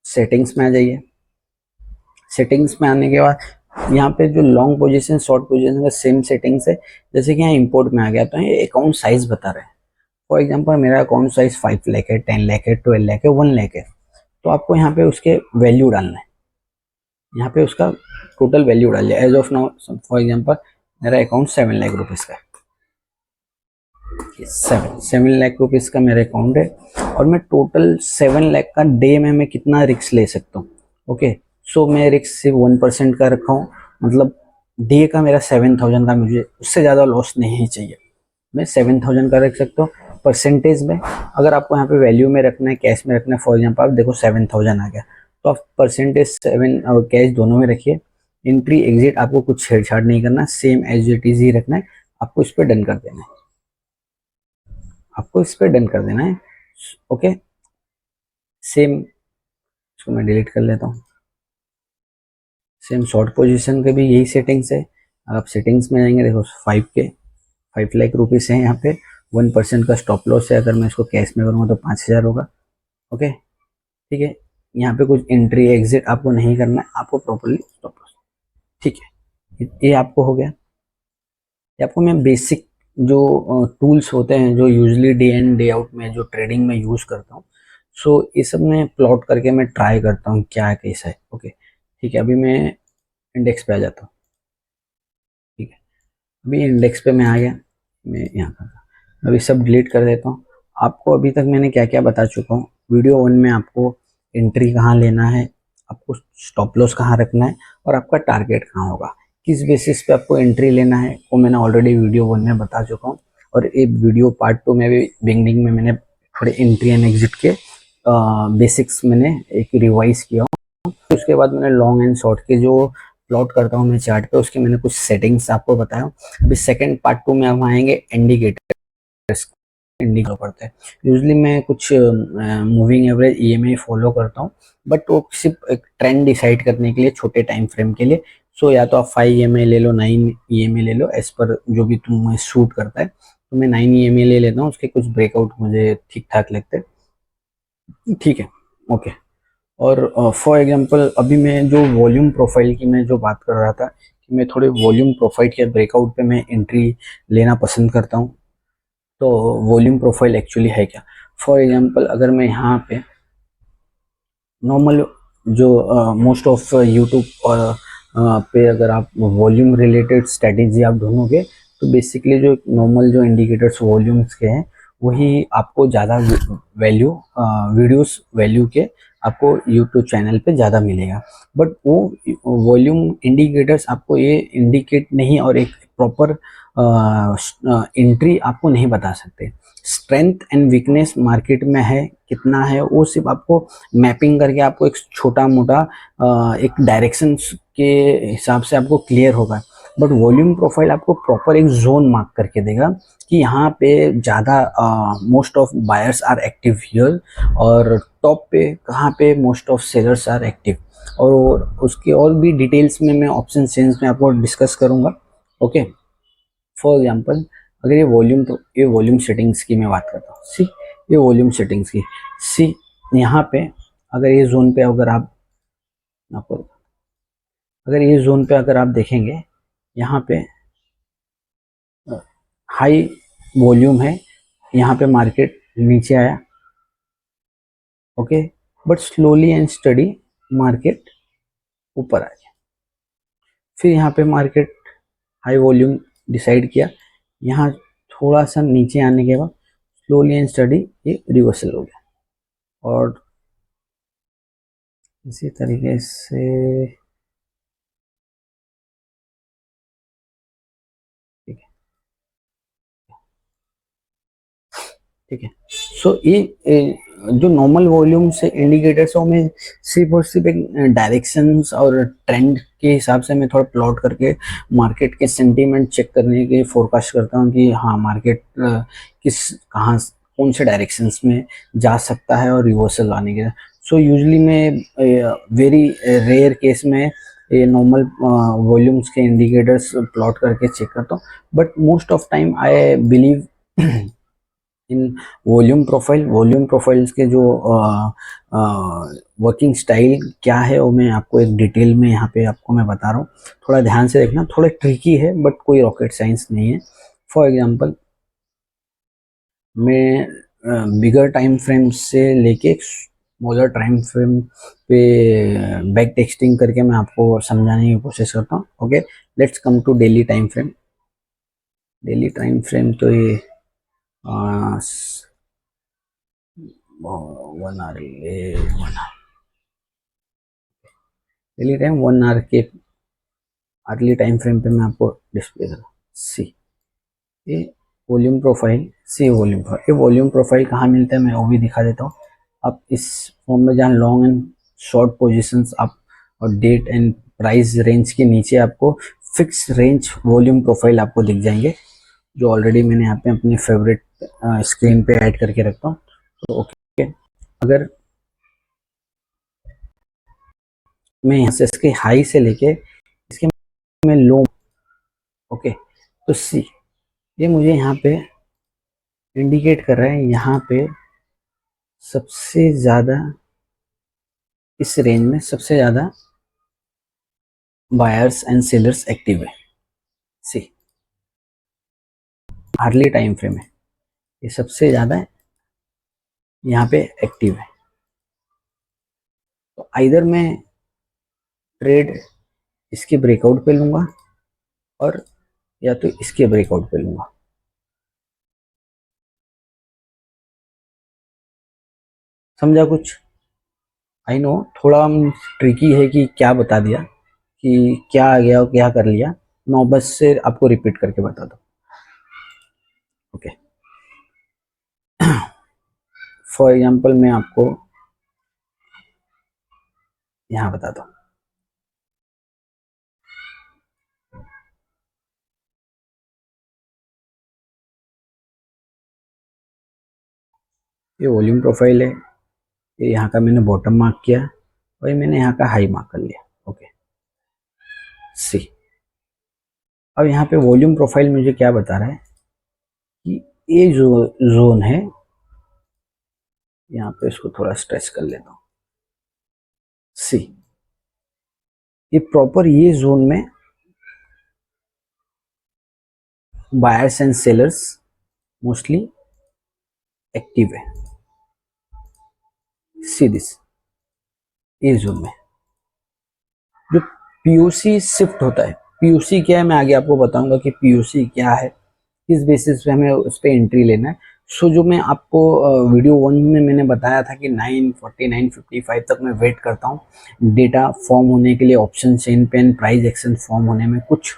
सेटिंग्स में आ जाइए। सेटिंग्स में आने के बाद यहाँ पे जो लॉन्ग पोजीशन शॉर्ट पोजीशन का सेम सेटिंग्स है। जैसे कि यहाँ इंपोर्ट में आ गया, तो ये अकाउंट साइज बता रहे हैं। फॉर एग्जांपल मेरा अकाउंट साइज 5 लाख है, 10 लाख है, 12 लाख है, 1 लाख है, तो आपको यहाँ पे उसके वैल्यू डालना है। यहाँ पे उसका टोटल वैल्यू डालिए। As of now for example मेरा अकाउंट 7 लाख रुपीज़ का है, 7 लाख रुपीज़ का मेरा अकाउंट है, और मैं टोटल 7 लाख का डे में मैं कितना रिस्क ले सकता हूँ। ओके, सो मैं रिस्क सिर्फ 1% का रखा हूँ, मतलब डे का मेरा 7000 का, मुझे उससे ज़्यादा लॉस नहीं चाहिए। मैं 7000 का रख सकता हूँ। परसेंटेज में अगर आपको यहाँ पे वैल्यू में रखना है, कैश में रखना है, फॉर एग्जांपल आप देखो 7000 आ गया, तो आप परसेंटेज 7 और कैश दोनों में रखिए। एंट्री एग्जिट आपको कुछ छेड़छाड़ नहीं करना, सेम एज इट इज ही रखना है। आपको इस पर डन कर देना है, आपको इस पर डन कर देना है। ओके, सेम, इसको मैं डिलीट कर लेता हूँ। सेम शॉर्ट पोजीशन के भी यही सेटिंग्स है। आप सेटिंग्स में जाएंगे, देखो 5 लाख रुपीज़ है यहाँ पे, 1% का स्टॉप लॉस है। अगर मैं इसको कैश में करूँगा तो 5000 होगा। ओके, ठीक है। यहाँ पे कुछ एंट्री एग्जिट आपको नहीं करना है, आपको प्रॉपरली स्टॉप लॉस, ठीक है। ये आपको हो गया। ये आपको मैं बेसिक जो टूल्स होते हैं जो usually day in day out में जो ट्रेडिंग में यूज़ करता हूँ, सो ये सब मैं प्लॉट करके मैं ट्राई करता हूँ क्या कैसा है। ओके, ठीक है। अभी मैं इंडेक्स पे आ जाता हूँ, ठीक है। अभी इंडेक्स पे मैं आ गया, मैं यहाँ पर अभी सब डिलीट कर देता हूँ। आपको अभी तक मैंने क्या क्या बता चुका हूँ। वीडियो 1 में आपको एंट्री कहाँ लेना है, आपको स्टॉप लॉस कहाँ रखना है, और आपका टारगेट कहाँ होगा, किस बेसिस पे आपको एंट्री लेना है, वो मैंने ऑलरेडी वीडियो 1 में बता चुका हूँ। और एक वीडियो पार्ट 2 में भी बिगनिंग में मैंने थोड़े एंट्री एंड एग्जिट के बेसिक्स मैंने एक रिवाइज किया हूँ। उसके बाद मैंने लॉन्ग एंड शॉर्ट के जो प्लॉट करता हूँ मैं चार्ट पे, उसके मैंने कुछ सेटिंग्स आपको बताया। अभी सेकंड पार्ट 2 में हम आएंगे इंडिकेटर्स, इंडिकेटर पढ़ते हैं। यूजली मैं कुछ मूविंग एवरेज ईएमए फॉलो करता हूँ, बट वो सिर्फ एक ट्रेंड डिसाइड करने के लिए, छोटे टाइम फ्रेम के लिए। सो या तो आप 5 EMA ले लो, 9 EMA ले लो, एज पर जो भी तुम्हें सूट करता है। तो मैं 9 EMA ले लेता हूँ, उसके कुछ ब्रेकआउट मुझे ठीक ठाक लगते हैं, ठीक है, ओके। और फॉर एग्जांपल अभी मैं जो वॉल्यूम प्रोफाइल की मैं जो बात कर रहा था कि मैं थोड़े वॉल्यूम प्रोफाइल के ब्रेकआउट पे मैं एंट्री लेना पसंद करता हूँ। तो वॉल्यूम प्रोफाइल एक्चुअली है क्या? फॉर एग्जांपल अगर मैं यहाँ पे नॉर्मल जो मोस्ट ऑफ यूट्यूब पे अगर आप वॉल्यूम रिलेटेड स्ट्रेटेजी आप ढूंढोगे तो बेसिकली जो नॉर्मल जो इंडिकेटर्स वॉल्यूम्स के हैं वही आपको ज़्यादा वैल्यू वीडियोस वैल्यू के आपको यूट्यूब चैनल पे ज़्यादा मिलेगा। बट वो वॉल्यूम इंडिकेटर्स आपको ये इंडिकेट नहीं और एक प्रॉपर एंट्री आपको नहीं बता सकते। स्ट्रेंथ एंड वीकनेस मार्केट में है कितना है वो सिर्फ आपको मैपिंग करके आपको एक छोटा मोटा एक डायरेक्शन के हिसाब से आपको क्लियर होगा। बट वॉल्यूम प्रोफाइल आपको प्रॉपर एक जोन मार्क करके देगा कि यहाँ पे ज़्यादा most of buyers are active here और टॉप पे कहाँ पे most of sellers are active. और उसके और भी डिटेल्स में मैं ऑप्शन चेंज में आपको डिस्कस करूँगा, ओके। फॉर एग्जांपल अगर ये वॉल्यूम सेटिंग्स की मैं बात करता हूँ, सी ये वॉल्यूम सेटिंग्स की, सी यहाँ पे अगर ये जोन पे आपको अगर ये जोन पे अगर आप देखेंगे यहाँ पे हाई वॉल्यूम है, यहाँ पे मार्केट नीचे आया, okay, but slowly and study market ऊपर आ गया। फिर यहाँ पे मार्केट हाई वॉल्यूम डिसाइड किया, यहाँ थोड़ा सा नीचे आने के बाद स्लोली एंड स्टडी ये रिवर्सल हो गया। और इसी तरीके से ठीक है, ठीक है। सो ये जो नॉर्मल वॉल्यूम से इंडिकेटर्स हो में सिर्फ और सिर्फ एक डायरेक्शंस और ट्रेंड के हिसाब से मैं थोड़ा प्लॉट करके मार्केट के सेंटीमेंट चेक करने के फोरकास्ट करता हूँ कि हाँ मार्केट किस कहाँ कौन से डायरेक्शंस में जा सकता है और रिवर्सल आने के। सो यूजली मैं वेरी रेयर केस में ये नॉर्मल वॉल्यूम्स के इंडिकेटर्स प्लॉट करके चेक करता हूँ। But most of time I believe in volume profiles के जो वर्किंग स्टाइल क्या है वो मैं आपको एक डिटेल में यहाँ पे आपको मैं बता रहा हूँ। थोड़ा ध्यान से देखना, थोड़ा ट्रिकी है बट कोई रॉकेट साइंस नहीं है। फॉर एग्जांपल मैं बिगर टाइम फ्रेम से लेके स्मॉलर टाइम फ्रेम पे बैक टेक्सटिंग करके मैं आपको समझाने की कोशिश करता हूँ, okay. Let's come to daily time frame. Daily time frame तो ये 1 आवर डेली टाइम 1 आवर के अर्ली टाइम फ्रेम पे मैं आपको डिस्प्ले कर रहा हूँ। सी ये वॉल्यूम प्रोफाइल, ये वॉल्यूम प्रोफाइल कहाँ मिलता है मैं वो भी दिखा देता हूँ। आप इस फॉर्म में जहाँ लॉन्ग एंड शॉर्ट पोजीशंस आप और डेट एंड प्राइस रेंज के नीचे आपको फिक्स रेंज वॉल्यूम प्रोफाइल आपको दिख जाएंगे, जो ऑलरेडी मैंने यहाँ पे अपने फेवरेट स्क्रीन पे ऐड करके रखता हूँ। तो ओके, अगर मैं यहाँ से इसके हाई से लेके इसके मैं लो, ओके, तो सी ये मुझे यहाँ पे इंडिकेट कर रहा है यहाँ पे सबसे ज़्यादा इस रेंज में सबसे ज़्यादा बायर्स एंड सेलर्स एक्टिव है। सी हार्डली टाइम फ्रेम है, ये सबसे ज़्यादा यहाँ पे एक्टिव है। तो आइदर मैं ट्रेड इसके ब्रेकआउट पे लूँगा और या तो इसके ब्रेकआउट पे लूँगा। समझा कुछ? आई नो थोड़ा ट्रिकी है कि क्या बता दिया कि क्या आ गया और क्या कर लिया, मैं बस से आपको रिपीट करके बता दो, ओके। फॉर एग्जांपल मैं आपको यहाँ बता दूँ, ये वॉल्यूम प्रोफाइल है, ये यहाँ का मैंने बॉटम मार्क किया और ये मैंने यहाँ का हाई मार्क कर लिया, ओके। सी। अब यहाँ पे वॉल्यूम प्रोफाइल मुझे क्या बता रहा है कि ये जो जोन है, यहाँ पे इसको थोड़ा स्ट्रेच कर लेता हूँ, सी, ये प्रॉपर ये जोन में buyers and sellers mostly active है, सी दिस, ये जोन में जो पीओसी शिफ्ट होता है। पीओसी क्या है मैं आगे आपको बताऊंगा कि पीओसी क्या है, किस बेसिस पे हमें उस पर एंट्री लेना है। सो जो मैं आपको वीडियो 1 में मैंने बताया था कि 940 955 तक मैं वेट करता हूँ डेटा फॉर्म होने के लिए, ऑप्शन चेन पेन प्राइस एक्शन फॉर्म होने में कुछ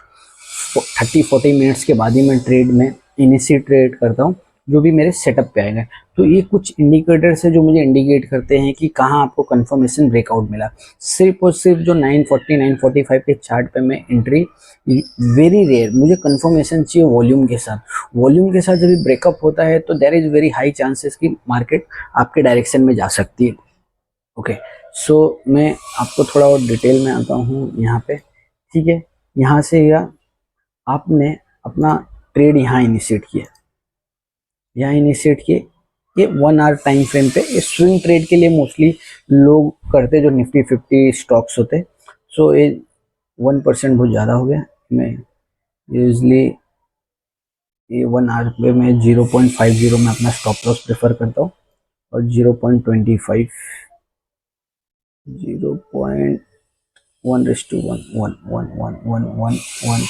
30-40 मिनट्स के बाद ही मैं ट्रेड में इनिशिएट ट्रेड करता हूँ, जो भी मेरे सेटअप पे आएगा। तो ये कुछ इंडिकेटर्स है जो मुझे इंडिकेट करते हैं कि कहाँ आपको कंफर्मेशन ब्रेकआउट मिला। सिर्फ और सिर्फ जो 940 945 के चार्ट पे मैं एंट्री, वेरी रेयर, मुझे कंफर्मेशन चाहिए वॉल्यूम के साथ। वॉल्यूम के साथ जब ब्रेकअप होता है तो there is very high chances कि मार्केट आपके डायरेक्शन में जा सकती है। ओके, सो मैं आपको थोड़ा और डिटेल में आता हूँ यहाँ पे, ठीक है। यहाँ से या आपने अपना ट्रेड यहाँ इनिशिएट किया, यहाँ इनिशिएट किए, ये 1 आवर टाइम फ्रेम पे, ये स्विंग ट्रेड के लिए मोस्टली लोग करते जो निफ्टी 50 स्टॉक्स होते। सो ये 1% बहुत ज़्यादा हो गया। मैं यूजली ये 1 आवर पे मैं 0.50 में अपना स्टॉप लॉस प्रेफर करता हूँ, और 0.25 0.1:1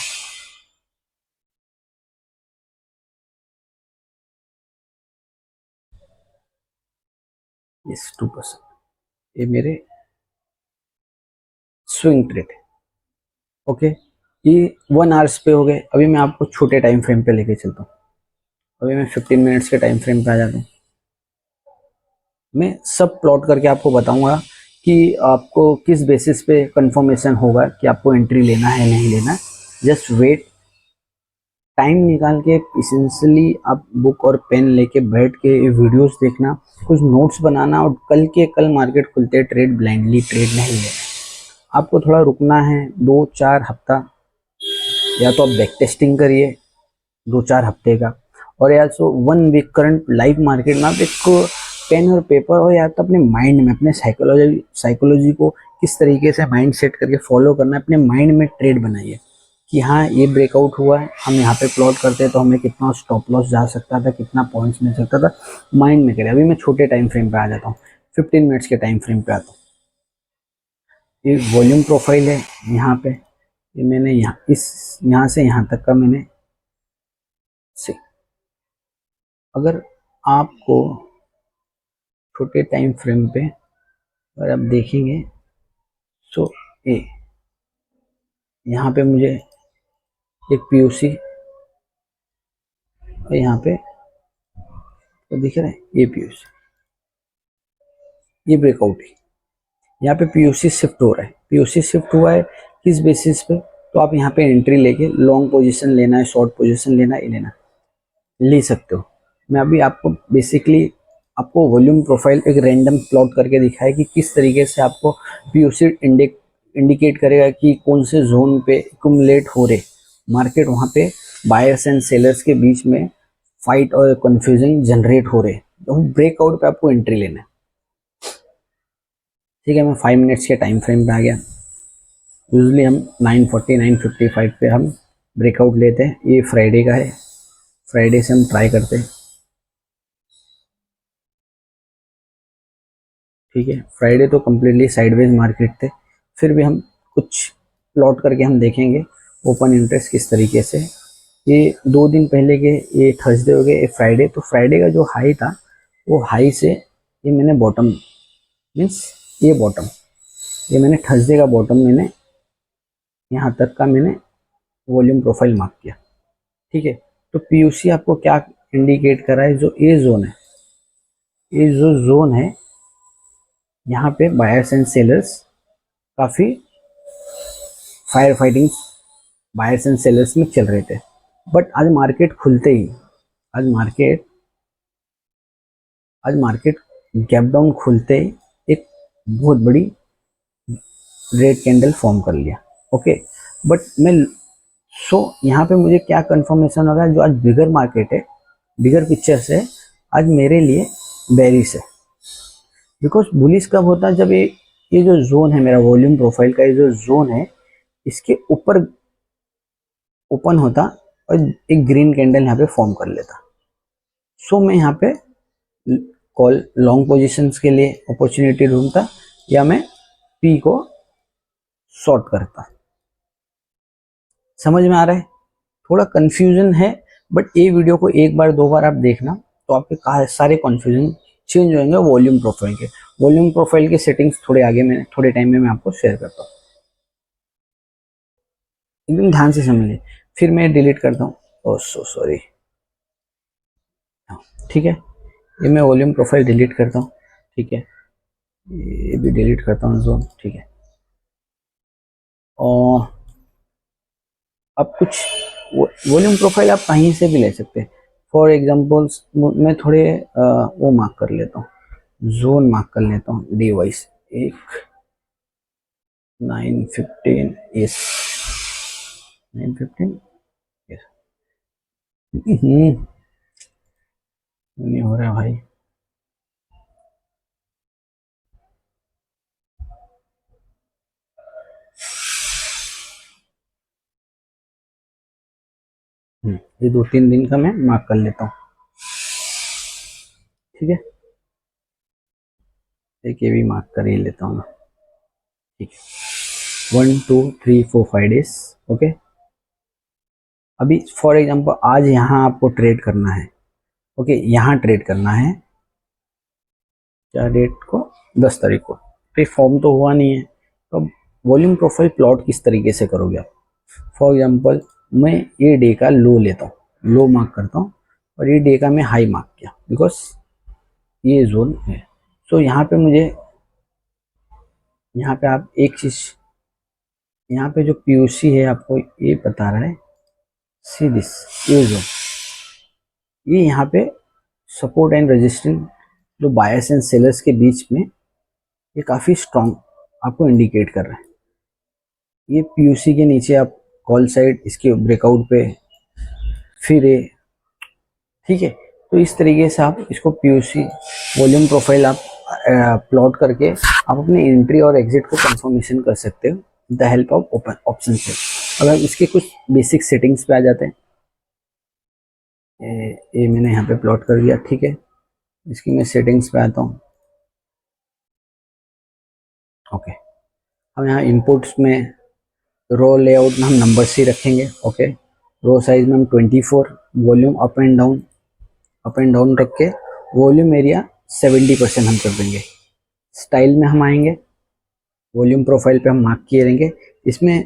यस 2%, ये मेरे स्विंग ट्रेड है। ओके, ये 1 आवर्स पे हो गए। अभी मैं आपको छोटे टाइम फ्रेम पे लेके चलता हूँ। अभी मैं 15 मिनट्स के टाइम फ्रेम पे आ जाता हूँ। मैं सब प्लॉट करके आपको बताऊंगा कि आपको किस बेसिस पे कंफर्मेशन होगा कि आपको एंट्री लेना है नहीं लेना। जस्ट वेट, टाइम निकाल के इसेंशियली आप बुक और पेन लेके बैठ के ये वीडियोस देखना, कुछ नोट्स बनाना, और कल के कल मार्केट खुलते ट्रेड ब्लाइंडली ट्रेड नहीं लेना। आपको थोड़ा रुकना है 2-4 हफ्ता, या तो आप बैक टेस्टिंग करिए 2-4 हफ्ते का, और या तो 1 वीक करंट लाइव मार्केट में आप एक पेन और पेपर हो, या तो अपने माइंड में अपने साइकोलॉजी को किस तरीके से माइंड सेट करके फॉलो करना है, अपने माइंड में ट्रेड बनाइए कि हाँ ये ब्रेकआउट हुआ है, हम यहाँ पे प्लॉट करते हैं तो हमें कितना स्टॉप लॉस जा सकता था, कितना पॉइंट्स मिल सकता था, माइंड में करें। अभी मैं छोटे टाइम फ्रेम पे आ जाता हूँ, 15 मिनट्स के टाइम फ्रेम पे आता हूँ। ये वॉल्यूम प्रोफाइल है यहाँ पे, ये मैंने यहाँ से यहाँ तक का मैंने से, अगर आपको छोटे टाइम फ्रेम पे अगर आप देखेंगे तो ए, यहाँ पे मुझे एक पीओसी, और यहाँ पे तो दिख रहा है ये पीओसी, ये ब्रेकआउट है। यहाँ पे पीओसी शिफ्ट हो रहा है, पीओसी शिफ्ट हुआ है किस बेसिस पे, तो आप यहाँ पे एंट्री लेके लॉन्ग पोजीशन लेना है, शॉर्ट पोजीशन लेना है, लेना ले सकते हो। मैं अभी आपको बेसिकली आपको वॉल्यूम प्रोफाइल एक रैंडम प्लॉट करके दिखाया कि किस तरीके से आपको पीओसी इंडिकेट करेगा कि कौन से जोन पे एक्यूमुलेट हो रहे मार्केट, वहाँ पे बायर्स एंड सेलर्स के बीच में फाइट और कंफ्यूजन जनरेट हो रहे, तो ब्रेकआउट पे आपको एंट्री लेना है। ठीक है, मैं 5 मिनट्स के टाइम फ्रेम पे आ गया। यूजली हम 940 955 पे हम ब्रेकआउट लेते हैं। ये फ्राइडे का है, फ्राइडे से हम ट्राई करते हैं। ठीक है, फ्राइडे तो कम्प्लीटली साइडवेज मार्केट थे, फिर भी हम कुछ प्लॉट करके हम देखेंगे ओपन इंटरेस्ट किस तरीके से। ये 2 दिन पहले के, ये थर्सडे हो गए, ये फ्राइडे, तो फ्राइडे का जो हाई था वो हाई से ये मैंने बॉटम, मीन्स ये बॉटम, ये मैंने थर्सडे का बॉटम मैंने यहाँ तक का मैंने वॉल्यूम प्रोफाइल मार्क किया। ठीक है, तो पीयूसी आपको क्या इंडिकेट कर रहा है, जो ये जोन है, ये जो जोन है यहाँ पे बायर्स एंड सेलर्स काफ़ी fire fighting buyers and sellers में चल रहे थे। बट आज मार्केट खुलते ही, आज मार्केट गैप डाउन खुलते ही एक बहुत बड़ी रेड कैंडल फॉर्म कर लिया। ओके, बट मैं यहाँ पे मुझे क्या कंफर्मेशन होगा, जो आज बिगर मार्केट है, बिगर पिक्चर से आज मेरे लिए बेरिश है। बिकॉज बुलिश कब होता है, जब ये जो जोन है मेरा वॉल्यूम प्रोफाइल का, ये जो जोन है इसके ऊपर ओपन होता और एक ग्रीन कैंडल यहाँ पे फॉर्म कर लेता। मैं यहाँ पे कॉल लॉन्ग पोजीशंस के लिए अपॉर्चुनिटी ढूंढता या मैं पी को शॉर्ट करता। समझ में आ रहा है? थोड़ा कंफ्यूजन है, बट ये वीडियो को एक बार दो बार आप देखना तो आपके सारे कंफ्यूजन चेंज होंगे वॉल्यूम प्रोफाइल के। वॉल्यूम प्रोफाइल के सेटिंग्स थोड़े टाइम में मैं आपको शेयर करता हूँ, एकदम ध्यान से समझिए। फिर मैं डिलीट करता हूँ, ओह सो सॉरी। ठीक है, ये मैं वॉल्यूम प्रोफाइल डिलीट करता हूँ। ठीक है, ये भी डिलीट करता हूँ जोन। ठीक है, और अब कुछ वॉल्यूम प्रोफाइल आप कहीं से भी ले सकते हैं। फॉर एग्जांपल्स मैं थोड़े वो मार्क कर लेता हूँ, जोन मार्क कर लेता हूँ डी वाइज। एक 9:15 यस, 9:15 यस। नहीं हो रहा भाई। ये 2-3 दिन का मैं मार्क कर लेता हूँ। ठीक है, एक ये भी मार्क कर ही लेता हूँ ना। ठीक है, 1 2 3 4 5 डेज। ओके, अभी फॉर एग्जांपल आज यहाँ आपको ट्रेड करना है। ओके, यहाँ ट्रेड करना है, क्या डेट को, 10 तारीख को। तो फॉर्म तो हुआ नहीं है, तो वॉल्यूम प्रोफाइल प्लॉट किस तरीके से करोगे आप? फॉर एग्जांपल मैं ये डे का लो लेता हूँ, लो मार्क करता हूँ, और ये डे का मैं हाई मार्क किया बिकॉज ये जोन है। तो यहाँ पे मुझे, यहाँ पे आप एक चीज, यहाँ पे जो पीओसी है आपको ये बता रहा है, सी दिस, ये जोन, ये यहाँ पे सपोर्ट एंड रेजिस्टेंस जो बायर्स एंड सेलर्स के बीच में ये काफी स्ट्रॉन्ग आपको इंडिकेट कर रहा है। ये पीओसी के नीचे आप कॉल साइड इसके ब्रेकआउट पे फिर ये। ठीक है, तो इस तरीके से आप इसको पीओसी वॉल्यूम प्रोफाइल आप प्लॉट करके आप अपने एंट्री और एग्जिट को कंफर्मेशन कर सकते हो with the help of open option से। अगर इसके कुछ बेसिक सेटिंग्स पे आ जाते हैं, ये मैंने यहाँ पे प्लॉट कर दिया। ठीक है, इसकी मैं सेटिंग्स पे आता हूँ। ओके, हम यहाँ इनपुट्स में रो लेआउट में हम नंबर्स ही रखेंगे। ओके, रो साइज में हम 24, वॉल्यूम अप एंड डाउन रख के वॉल्यूम एरिया 70% हम कर देंगे। स्टाइल में हम आएंगे, वॉल्यूम प्रोफाइल पे हम मार्क किए रहेंगे, इसमें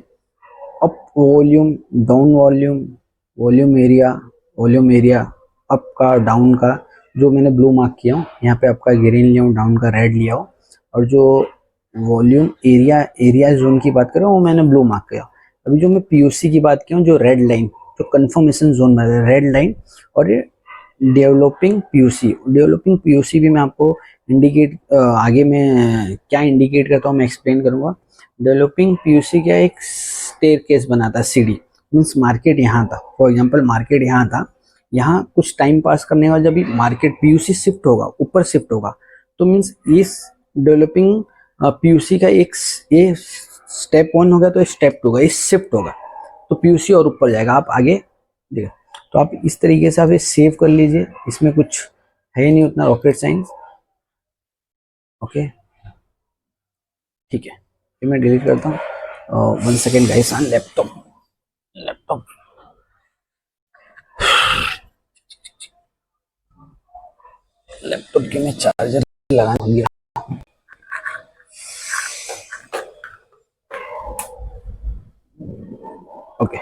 up volume, down volume, volume area up का डाउन का जो मैंने ब्लू मार्क किया हूँ, यहाँ पे आपका ग्रीन लिया हूँ, डाउन का रेड लिया हूँ, और जो वॉल्यूम एरिया जोन की बात करें वो मैंने ब्लू मार्क किया। अभी जो मैं पीओसी की बात किया हूँ, जो रेड लाइन, जो कंफर्मेशन जोन में रेड लाइन, और ये डेवलपिंग पीओसी भी मैं आपको इंडिकेट, आगे मैं क्या इंडिकेट करता हूँ मैं एक्सप्लेन करूंगा। डेवलपिंग पीओसी क्या, एक स्टेयर केस बनाता है, सीढ़ी। मीन्स मार्केट यहाँ था, फॉर एग्जांपल मार्केट यहाँ था, यहाँ कुछ टाइम पास करने के बाद जब मार्केट पीयूसी शिफ्ट होगा, ऊपर शिफ्ट होगा, तो मीन्स इस डेवलपिंग पीयूसी का एक ये स्टेप 1 होगा, तो स्टेप 2 होगा, इस शिफ्ट होगा तो पीयूसी और ऊपर जाएगा। आप आगे देखो, तो आप इस तरीके से आप ये सेव कर लीजिए, इसमें कुछ है नहीं उतना रॉकेट साइंस। ओके, ठीक है, ये मैं डिलीट करता हूँ। 1 सेकेंड गाइस, ऑन लैपटॉप के मैं चार्जर लगाना भूल गया। ओके,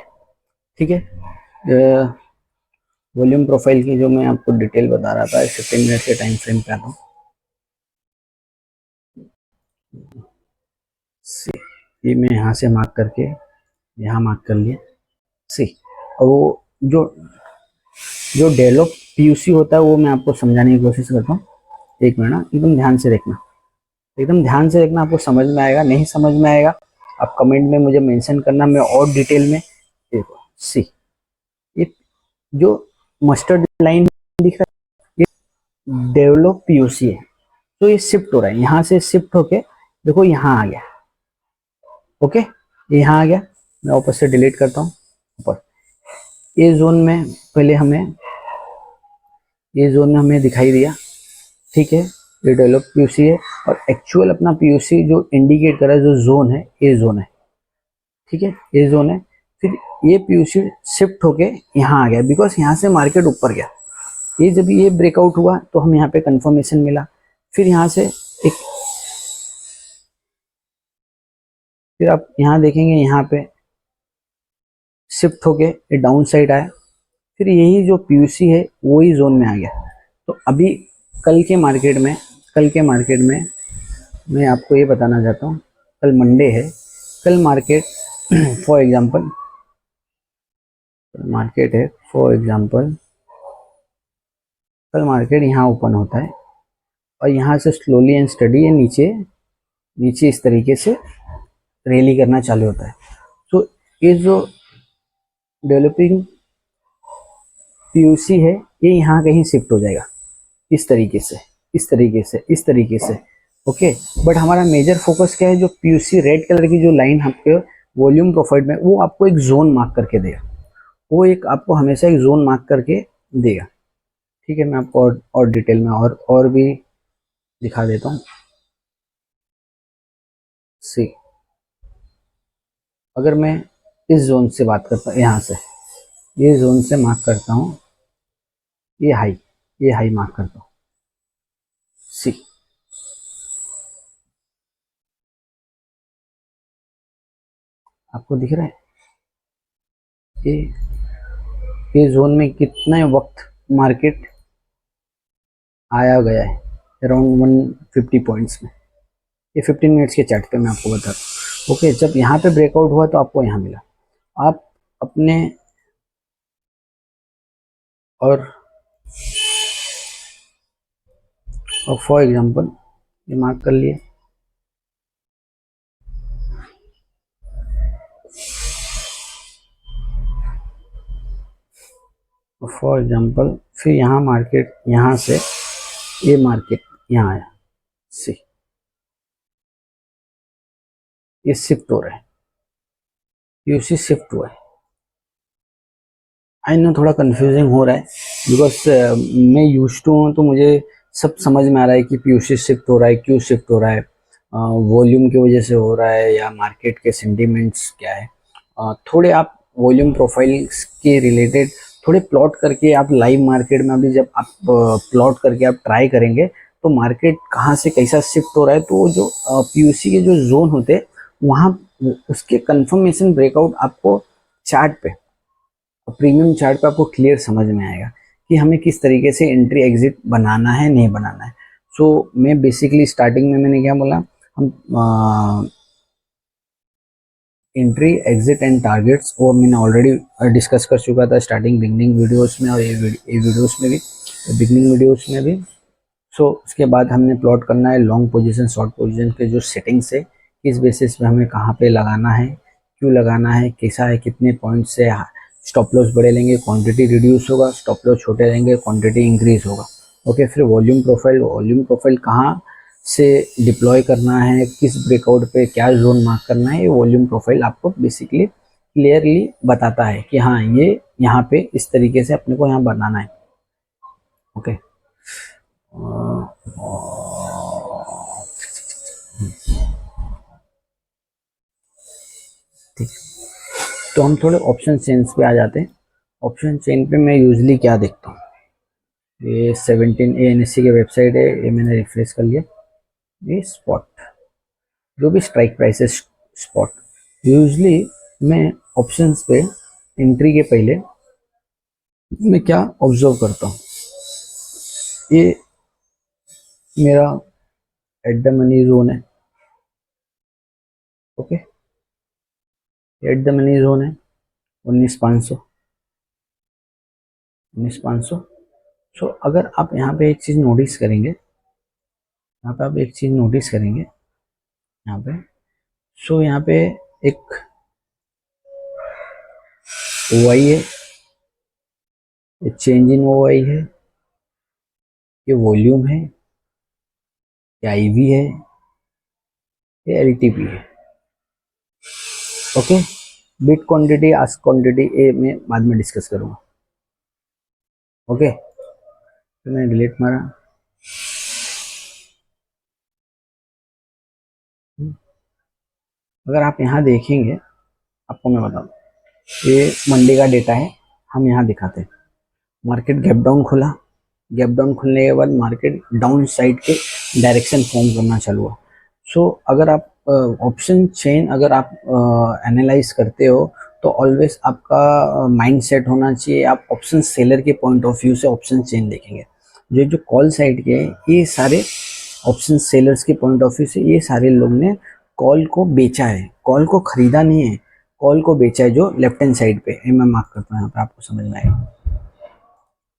ठीक है, वॉल्यूम प्रोफाइल की जो मैं आपको डिटेल बता रहा था, 15 मिनट के टाइम फ्रेम पे आता हूँ। ये मैं यहाँ से मार्क करके यहाँ मार्क कर लिया। सी, और वो जो डेवलप पीयूसी होता है वो मैं आपको समझाने की कोशिश करता हूँ। एक मिनट, एकदम ध्यान से देखना, आपको समझ में आएगा। नहीं समझ में आएगा आप कमेंट में मुझे मेंशन करना, मैं और डिटेल में। देखो सी, ये जो मस्टर्ड लाइन दिख रहा है ये डेवलप पीयूसी है। तो ये शिफ्ट हो रहा है, यहाँ से शिफ्ट होके देखो यहाँ आ गया। ओके, यहाँ आ गया। मैं वापस से डिलीट करता हूँ। ऊपर ये जोन में पहले हमें, ये जोन में हमें दिखाई दिया, ठीक है, ये डेवलप पीयूसी है। और एक्चुअल अपना पीयूसी जो इंडिकेट कर रहा है, जो जोन है, ये जोन है, ठीक है, ये जोन है। फिर ये पीयूसी शिफ्ट होके यहाँ आ गया, बिकॉज यहाँ से मार्केट ऊपर गया। ये जब ये ब्रेकआउट हुआ तो हम यहाँ पे कंफर्मेशन मिला। फिर यहाँ से एक, फिर आप यहाँ देखेंगे यहाँ पे शिफ्ट होके ये डाउन साइड आया। फिर यही जो पीयूसी है वही जोन में आ गया। तो अभी कल के मार्केट में, कल के मार्केट में मैं आपको ये बताना चाहता हूँ, कल मंडे है, कल मार्केट फॉर एग्जांपल मार्केट है, फॉर एग्जांपल कल मार्केट यहाँ ओपन होता है और यहाँ से स्लोली एंड स्टडी ये नीचे नीचे इस तरीके से रैली करना चालू होता है। तो ये जो डेवलपिंग पीयूसी है ये यहाँ कहीं शिफ्ट हो जाएगा, इस तरीके से, इस तरीके से, इस तरीके से। ओके, बट हमारा मेजर फोकस क्या है, जो पीयूसी रेड कलर की जो लाइन आपके वॉल्यूम प्रोफाइल में, वो आपको एक जोन मार्क करके देगा, वो एक आपको हमेशा एक जोन मार्क करके देगा। ठीक है, मैं आपको और डिटेल में और भी दिखा देता हूँ। सी, अगर मैं इस जोन से बात करता हूँ, यहाँ से ये जोन से मार्क करता हूँ, ये हाई मार्क करता हूँ। सी, आपको दिख रहा है ये जोन में कितना वक्त मार्केट आया गया है, अराउंड 150 पॉइंट्स में। ये 15 मिनट्स के चार्ट पे मैं आपको बता दूँ। ओके, जब यहाँ पे ब्रेकआउट हुआ तो आपको यहाँ मिला। आप अपने और फॉर एग्जांपल ये मार्क कर लिए, फॉर एग्जांपल फिर यहाँ मार्केट, यहाँ से ये मार्केट यहाँ आया। सी, ये शिफ्ट हो रहा है, यूसी शिफ्ट हुआ है। आई नो थोड़ा कंफ्यूजिंग हो रहा है, बिकॉज मैं यूज टू हूँ तो मुझे सब समझ में आ रहा है कि पीयूसी शिफ्ट हो रहा है, क्यों शिफ्ट हो रहा है, वॉल्यूम की वजह से हो रहा है या मार्केट के सेंटिमेंट्स क्या है। थोड़े आप वॉल्यूम प्रोफाइल्स के रिलेटेड थोड़े प्लॉट करके आप लाइव मार्केट में अभी जब आप प्लॉट करके आप ट्राई करेंगे तो मार्केट कहाँ से कैसा शिफ्ट हो रहा है, तो जो पीयूसी के जो जोन होते हैं वहाँ उसके कंफर्मेशन ब्रेकआउट आपको चार्ट पे, प्रीमियम चार्ट पे आपको क्लियर समझ में आएगा कि हमें किस तरीके से एंट्री एग्जिट बनाना है, नहीं बनाना है। सो मैं बेसिकली स्टार्टिंग में मैंने क्या बोला, हम एंट्री एग्जिट एंड टारगेट्स वो मैंने ऑलरेडी डिस्कस कर चुका था स्टार्टिंग बिगनिंग वीडियोस में और ये वीडियोस में भी, बिगनिंग वीडियोस में भी। सो उसके बाद हमने प्लॉट करना है लॉन्ग पोजीशन शॉर्ट पोजीशन के जो सेटिंग्स है, किस बेसिस पे हमें कहाँ पे लगाना है, क्यों लगाना है, कैसा है, कितने पॉइंट से स्टॉप लॉस बड़े लेंगे क्वांटिटी रिड्यूस होगा, स्टॉप लॉस छोटे रहेंगे क्वांटिटी इंक्रीज होगा। ओके, फिर वॉल्यूम प्रोफाइल कहाँ से डिप्लॉय करना है, किस ब्रेकआउट पे क्या जोन मार्क करना है, ये वॉल्यूम प्रोफाइल आपको बेसिकली क्लियरली बताता है कि हाँ ये यहाँ पे इस तरीके से अपने को यहाँ बनाना है। ओके, ठीक, तो हम थोड़े ऑप्शन चेन्स पे आ जाते हैं। ऑप्शन चेन पे मैं यूजली क्या देखता हूँ, ये 17 ANSE की वेबसाइट है, ये मैंने रिफ्रेश कर लिया। ये स्पॉट, जो भी स्ट्राइक प्राइस है स्पॉट, यूजली मैं ऑप्शंस पे एंट्री के पहले मैं क्या ऑब्जर्व करता हूँ, ये मेरा एट द मनी जोन है। Okay, at the money zone है 19,500, 19,500। सो अगर आप यहाँ पे एक चीज़ नोटिस करेंगे, यहाँ पे आप एक चीज़ नोटिस करेंगे यहाँ पे, सो यहाँ पे एक OI है, ये चेंज इन OI है, ये वॉल्यूम है, ये IV है, ये LTP है। Okay, bit quantity, ask quantity ये मैं बाद में डिस्कस करूंगा। ओके, तो मैंने डिलीट मारा। अगर आप यहाँ देखेंगे, आपको मैं बताऊँ, ये मंडे का डेटा है, हम यहाँ दिखाते हैं। मार्केट गैप डाउन खुला, गैप डाउन खुलने के बाद मार्केट डाउन साइड के डायरेक्शन फॉर्म करना चालू हुआ। सो अगर आप ऑप्शन चेन अगर आप एनालाइज करते हो तो ऑलवेज आपका माइंड सेट होना चाहिए, आप ऑप्शन सेलर के पॉइंट ऑफ व्यू से ऑप्शन चेन देखेंगे। जो कॉल साइड के ये सारे ऑप्शन सेलर्स के पॉइंट ऑफ व्यू से ये सारे लोग ने कॉल को बेचा है, कॉल को खरीदा नहीं है, कॉल को बेचा है। जो लेफ्ट हैंड साइड पे मैं मार्क करता हूँ यहाँ पे, आपको समझ में आएगा।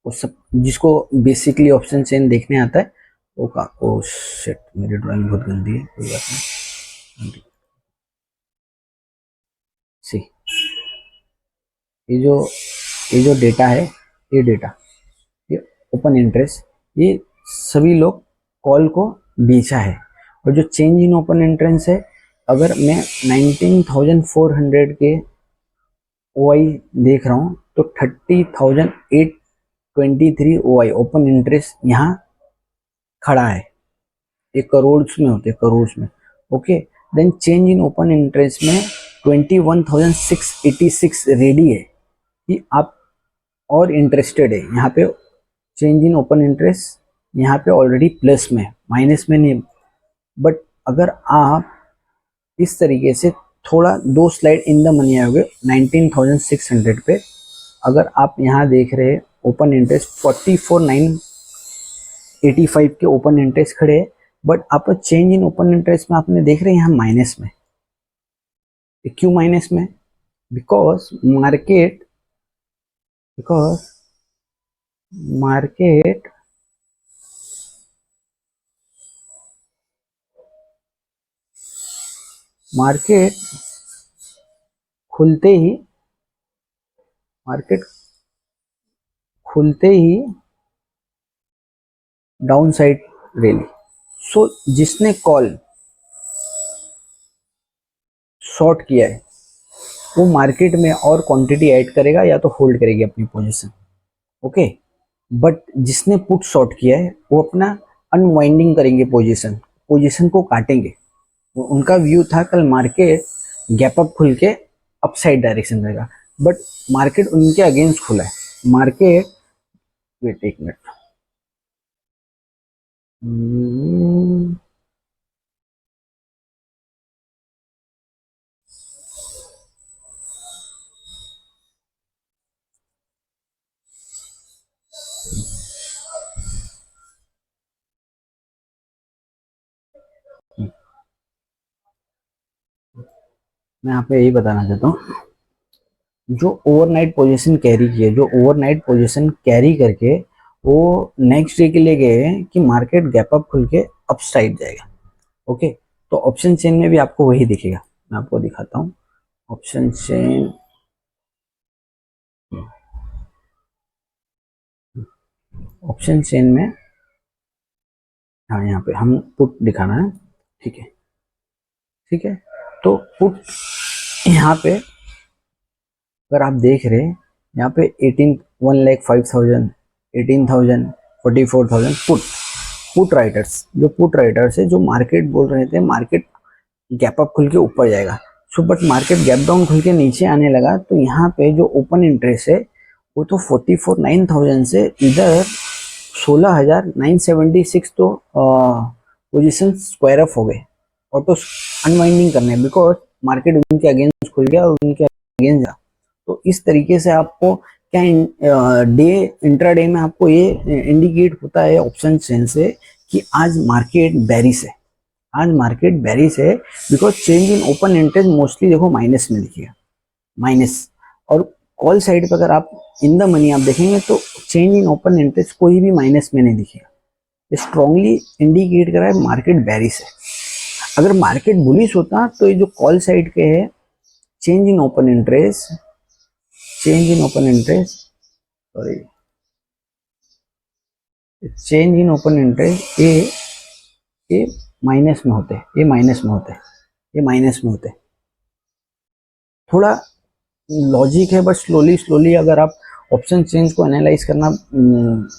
वो सब जिसको बेसिकली ऑप्शन चेन देखने आता है वो का ओ शिट, मेरी ड्राइंग बहुत गंदी है, कोई बात नहीं। सी ये जो डेटा है, ये डेटा, ये ओपन इंटरेस्ट, ये सभी लोग कॉल को बेचा है। और जो चेंज इन ओपन इंटरेस्ट है, अगर मैं 19,400 के OI देख रहा हूँ तो 30,823 OI ओपन इंटरेस्ट यहाँ खड़ा है। ये करोड़ में होते हैं, करोड़ में। Okay, then change in open interest में 21,686 रेडी है कि आप और इंटरेस्टेड है। यहाँ पे चेंज इन ओपन इंटरेस्ट यहाँ पे ऑलरेडी प्लस में, माइनस में नहीं। बट अगर आप इस तरीके से थोड़ा 2 स्लाइड इन द मनी आओगे 19,600 पे, अगर आप यहाँ देख रहे हैं ओपन इंटरेस्ट 44,985 के ओपन इंटरेस्ट खड़े हैं, बट आप चेंज इन ओपन इंटरेस्ट में आपने देख रहे हैं यहाँ माइनस में। क्यों माइनस में? बिकॉज मार्केट खुलते ही डाउन साइड रैली। सो जिसने कॉल शॉर्ट किया है वो मार्केट में और क्वांटिटी ऐड करेगा या तो होल्ड करेगी अपनी पोजीशन। ओके, बट जिसने पुट शॉर्ट किया है वो अपना अनवाइंडिंग करेंगे, पोजीशन को काटेंगे। उनका व्यू था कल मार्केट गैप अप खुल के अपसाइड डायरेक्शन रहेगा, बट मार्केट उनके अगेंस्ट खुला है। मार्केट वेट एक मिनट, मैं यहाँ पे यही बताना चाहता हूँ, जो ओवरनाइट पोजीशन कैरी करके वो नेक्स्ट डे के लिए गए हैं कि मार्केट गैप अप खुल के अप साइड जाएगा। ओके, तो ऑप्शन चेन में भी आपको वही दिखेगा। मैं आपको दिखाता हूँ ऑप्शन चेन में। हाँ, यहाँ पे हम पुट दिखाना है, ठीक है। तो पुट यहाँ पे अगर आप देख रहे हैं, यहाँ पे 1,05,000, 18,000, 44,000 पुट राइटर्स, जो पुट राइटर्स है, जो मार्केट बोल रहे थे मार्केट गैप अप खुल के ऊपर जाएगा। So but market gap down खुल के नीचे आने लगा, तो यहाँ पे जो ओपन इंटरेस्ट है वो तो 44,900 से इधर 16,976 तो पोजीशन स्क्वायर अप हो गए और तो अनवाइंडिंग करने, बिकॉज मार्केट उनके अगेंस्ट खुल गया और उनके अगेंस्ट जा। तो इस तरीके से आपको क्या डे इंट्राडे में आपको ये इंडिकेट होता है ऑप्शन चेन से कि आज मार्केट बेरिश है, because change in open interest mostly देखो माइनस में दिखेगा, माइनस। और कॉल साइड पर अगर आप इन द मनी आप देखेंगे तो चेंज इन ओपन इंटरेस्ट कोई भी माइनस में नहीं दिखेगा। स्ट्रांगली इंडिकेट कर रहा है मार्केट बेरिश है। अगर मार्केट बुलिश होता तो ये जो कॉल साइड के है change in open interest, change in open interest, sorry, change in open interest ये माइनस में होते हैं, ये माइनस में होते हैं, ये माइनस में होते हैं। थोड़ा लॉजिक है, बट स्लोली स्लोली अगर आप ऑप्शन चेंज को एनालाइज करना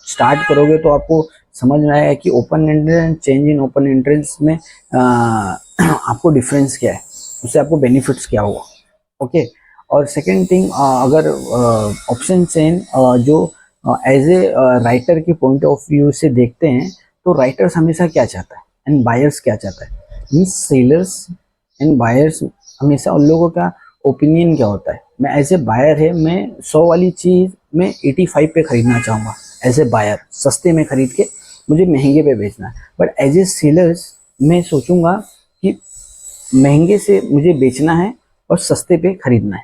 स्टार्ट करोगे तो आपको समझ में आएगा कि open interest and change in open interest में आपको डिफरेंस क्या है, उससे आपको बेनिफिट्स क्या होगा। ओके, और सेकेंड थिंग, अगर ऑप्शन चेंज जो एज ए राइटर के पॉइंट ऑफ व्यू से देखते हैं तो राइटर्स हमेशा क्या चाहता है एंड बायर्स क्या चाहता है, मीन्स सेलर्स एंड बायर्स हमेशा उन लोगों का ओपिनियन क्या होता है। मैं एज ए बायर है, मैं 100 वाली चीज़ मैं 85 पे खरीदना चाहूँगा एज ए बायर, सस्ते में खरीद के मुझे महंगे पे बेचना है। बट एज ए सेलर्स मैं सोचूंगा कि महंगे से मुझे बेचना है और सस्ते पे खरीदना है।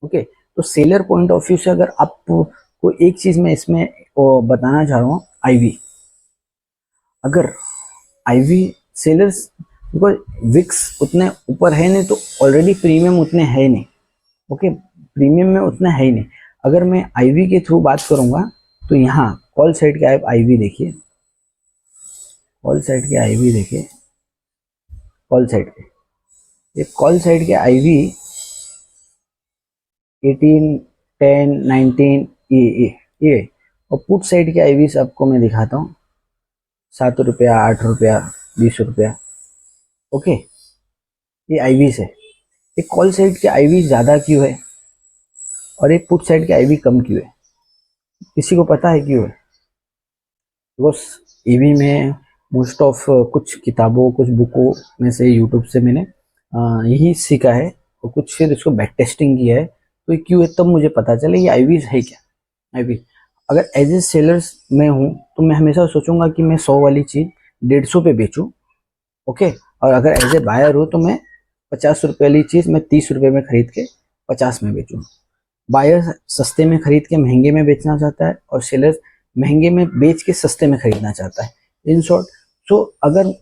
ओके, तो सेलर पॉइंट ऑफ व्यू से अगर आपको एक चीज़ मैं इसमें बताना चाह रहा हूँ, आईवी, अगर आईवी सेलर्स, बिकॉज विक्स उतने ऊपर है नहीं तो ऑलरेडी प्रीमियम उतने है नहीं। ओके, प्रीमियम में उतना है ही नहीं। अगर मैं आईवी के थ्रू बात करूंगा तो यहाँ कॉल साइड के आप आईवी देखिए, कॉल साइड के आईवी देखिए, कॉल साइड के, ये कॉल साइड के आईवी 18, 10, 19 ये और पुट साइड के आईवी से आपको मैं दिखाता हूँ, 7 रुपया, 8 रुपया, 20 रुपया। ओके, ये आईवी से, ये कॉल साइड के आईवी ज़्यादा क्यों है और एक पुट साइड के आईवी कम क्यों है? किसी को पता है क्यों है? बिकॉज ईवी में मोस्ट ऑफ कुछ किताबों, कुछ बुकों में से, यूट्यूब से मैंने यही सीखा है और कुछ फिर इसको बैक टेस्टिंग किया है, तो ये क्यों है तब मुझे पता चले ये आईवी है क्या। आईवी, अगर एज ए सेलर्स में हूँ तो मैं हमेशा सोचूंगा कि मैं 100 वाली चीज़ 150 पे बेचूँ। ओके, और अगर एज ए बायर हूँ तो मैं 50 रुपये वाली चीज़ मैं 30 रुपये में खरीद के 50 में बेचूँ। बायर सस्ते में खरीद के महंगे में बेचना चाहता है और सेलर महंगे में बेच के सस्ते में खरीदना चाहता है। इन शॉर्ट, सो अगर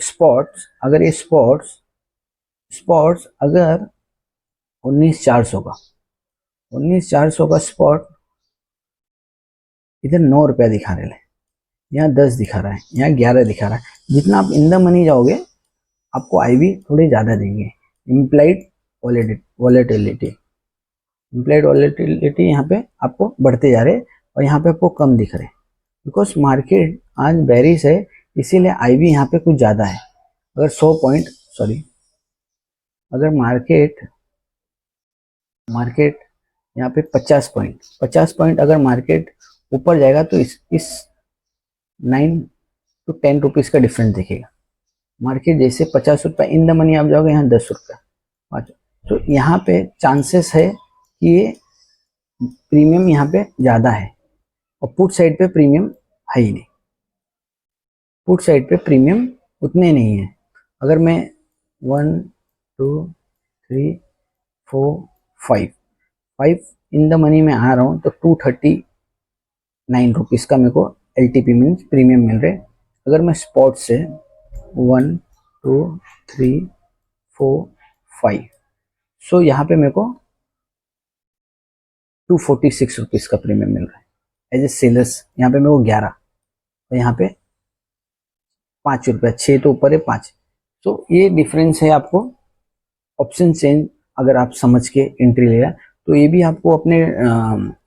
स्पॉट्स, अगर ये स्पॉट्स स्पॉट्स अगर 19,400 का, 19,400 का स्पॉट इधर 9 रुपया दिखा रहे हैं, यहाँ 10 दिखा रहा है, यहाँ 11 दिखा रहा है। जितना आप इन द मनी जाओगे आपको आईवी थोड़े ज़्यादा देंगे। इम्प्लाइड वॉलेटिलिटी, इम्प्लाइड वॉलेटिलिटी यहाँ पे आपको बढ़ते जा रहे और यहाँ पे आपको कम दिख रहे, बिकॉज मार्केट आज बेरिश है, इसीलिए आईवी यहाँ पे कुछ ज़्यादा है। अगर 100 पॉइंट, सॉरी, अगर मार्केट यहाँ पे 50 पॉइंट अगर मार्केट ऊपर जाएगा तो इस 9 to 10 रुपीज़ का डिफरेंस दिखेगा। मार्केट जैसे 50 रुपये इन द मनी आप जाओगे, यहाँ 10 रुपया, तो यहाँ पे चांसेस है कि ये प्रीमियम यहाँ पे ज़्यादा है और पुट साइड पे प्रीमियम है ही नहीं, पुट साइड पे प्रीमियम उतने नहीं है। अगर मैं 1, 2, 3, 4, 5 इन द मनी में आ रहा हूँ तो 239 रुपीज़ का मेरे को LTP मीन्स प्रीमियम मिल रहे। अगर मैं स्पॉट से 1, 2, 3, 4, 5, सो यहाँ पे मेरे को 246 रुपीज़ का प्रीमियम मिल रहा है एज ए सेलर्स। यहाँ पे मेरे को 11 और यहाँ पे 5 रुपया, 6 तो ऊपर है 5, तो ये डिफरेंस है। आपको ऑप्शन चेंज अगर आप समझ के एंट्री ले रहे हैं तो ये भी आपको अपने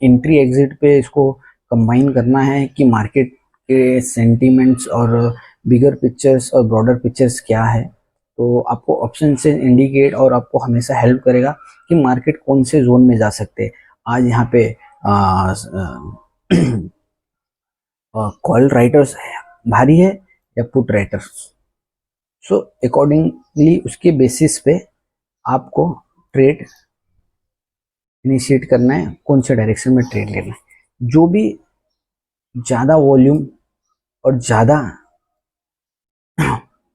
एंट्री एग्जिट पे इसको कंबाइन करना है कि मार्केट के सेंटीमेंट्स और बिगर पिक्चर्स और ब्रॉडर पिक्चर्स क्या है। तो आपको ऑप्शन से इंडिकेट और आपको हमेशा हेल्प करेगा कि मार्केट कौन से जोन में जा सकते हैं। आज यहाँ पे कॉल राइटर्स भारी है या पुट राइटर्स, सो अकॉर्डिंगली उसके बेसिस पे आपको ट्रेड इनिशिएट करना है, कौन से डायरेक्शन में ट्रेड लेना है। जो भी ज़्यादा वॉल्यूम और ज़्यादा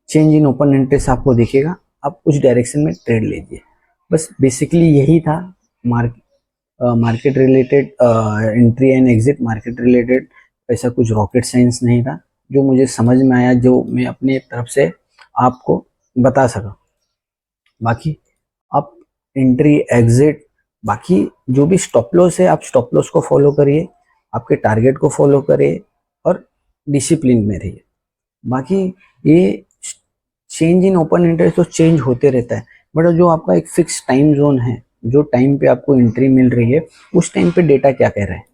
चेंज इन ओपन इंटरेस्ट आपको दिखेगा, आप उस डायरेक्शन में ट्रेड लीजिए। बस बेसिकली यही था market related, entry and exit market related. ऐसा कुछ रॉकेट साइंस नहीं था, जो मुझे समझ में आया, जो मैं अपने तरफ से आपको बता सका। बाकी आप एंट्री एग्जिट, बाकी जो भी स्टॉप लॉस है आप स्टॉप लॉस को फॉलो करिए, आपके टारगेट को फॉलो करिए और डिसिप्लिन में रहिए। बाकी ये चेंज इन ओपन इंटरेस्ट तो चेंज होते रहता है, बट जो आपका एक फिक्स टाइम जोन है, जो टाइम पे आपको एंट्री मिल रही है, उस टाइम पे डेटा क्या कह रहा है,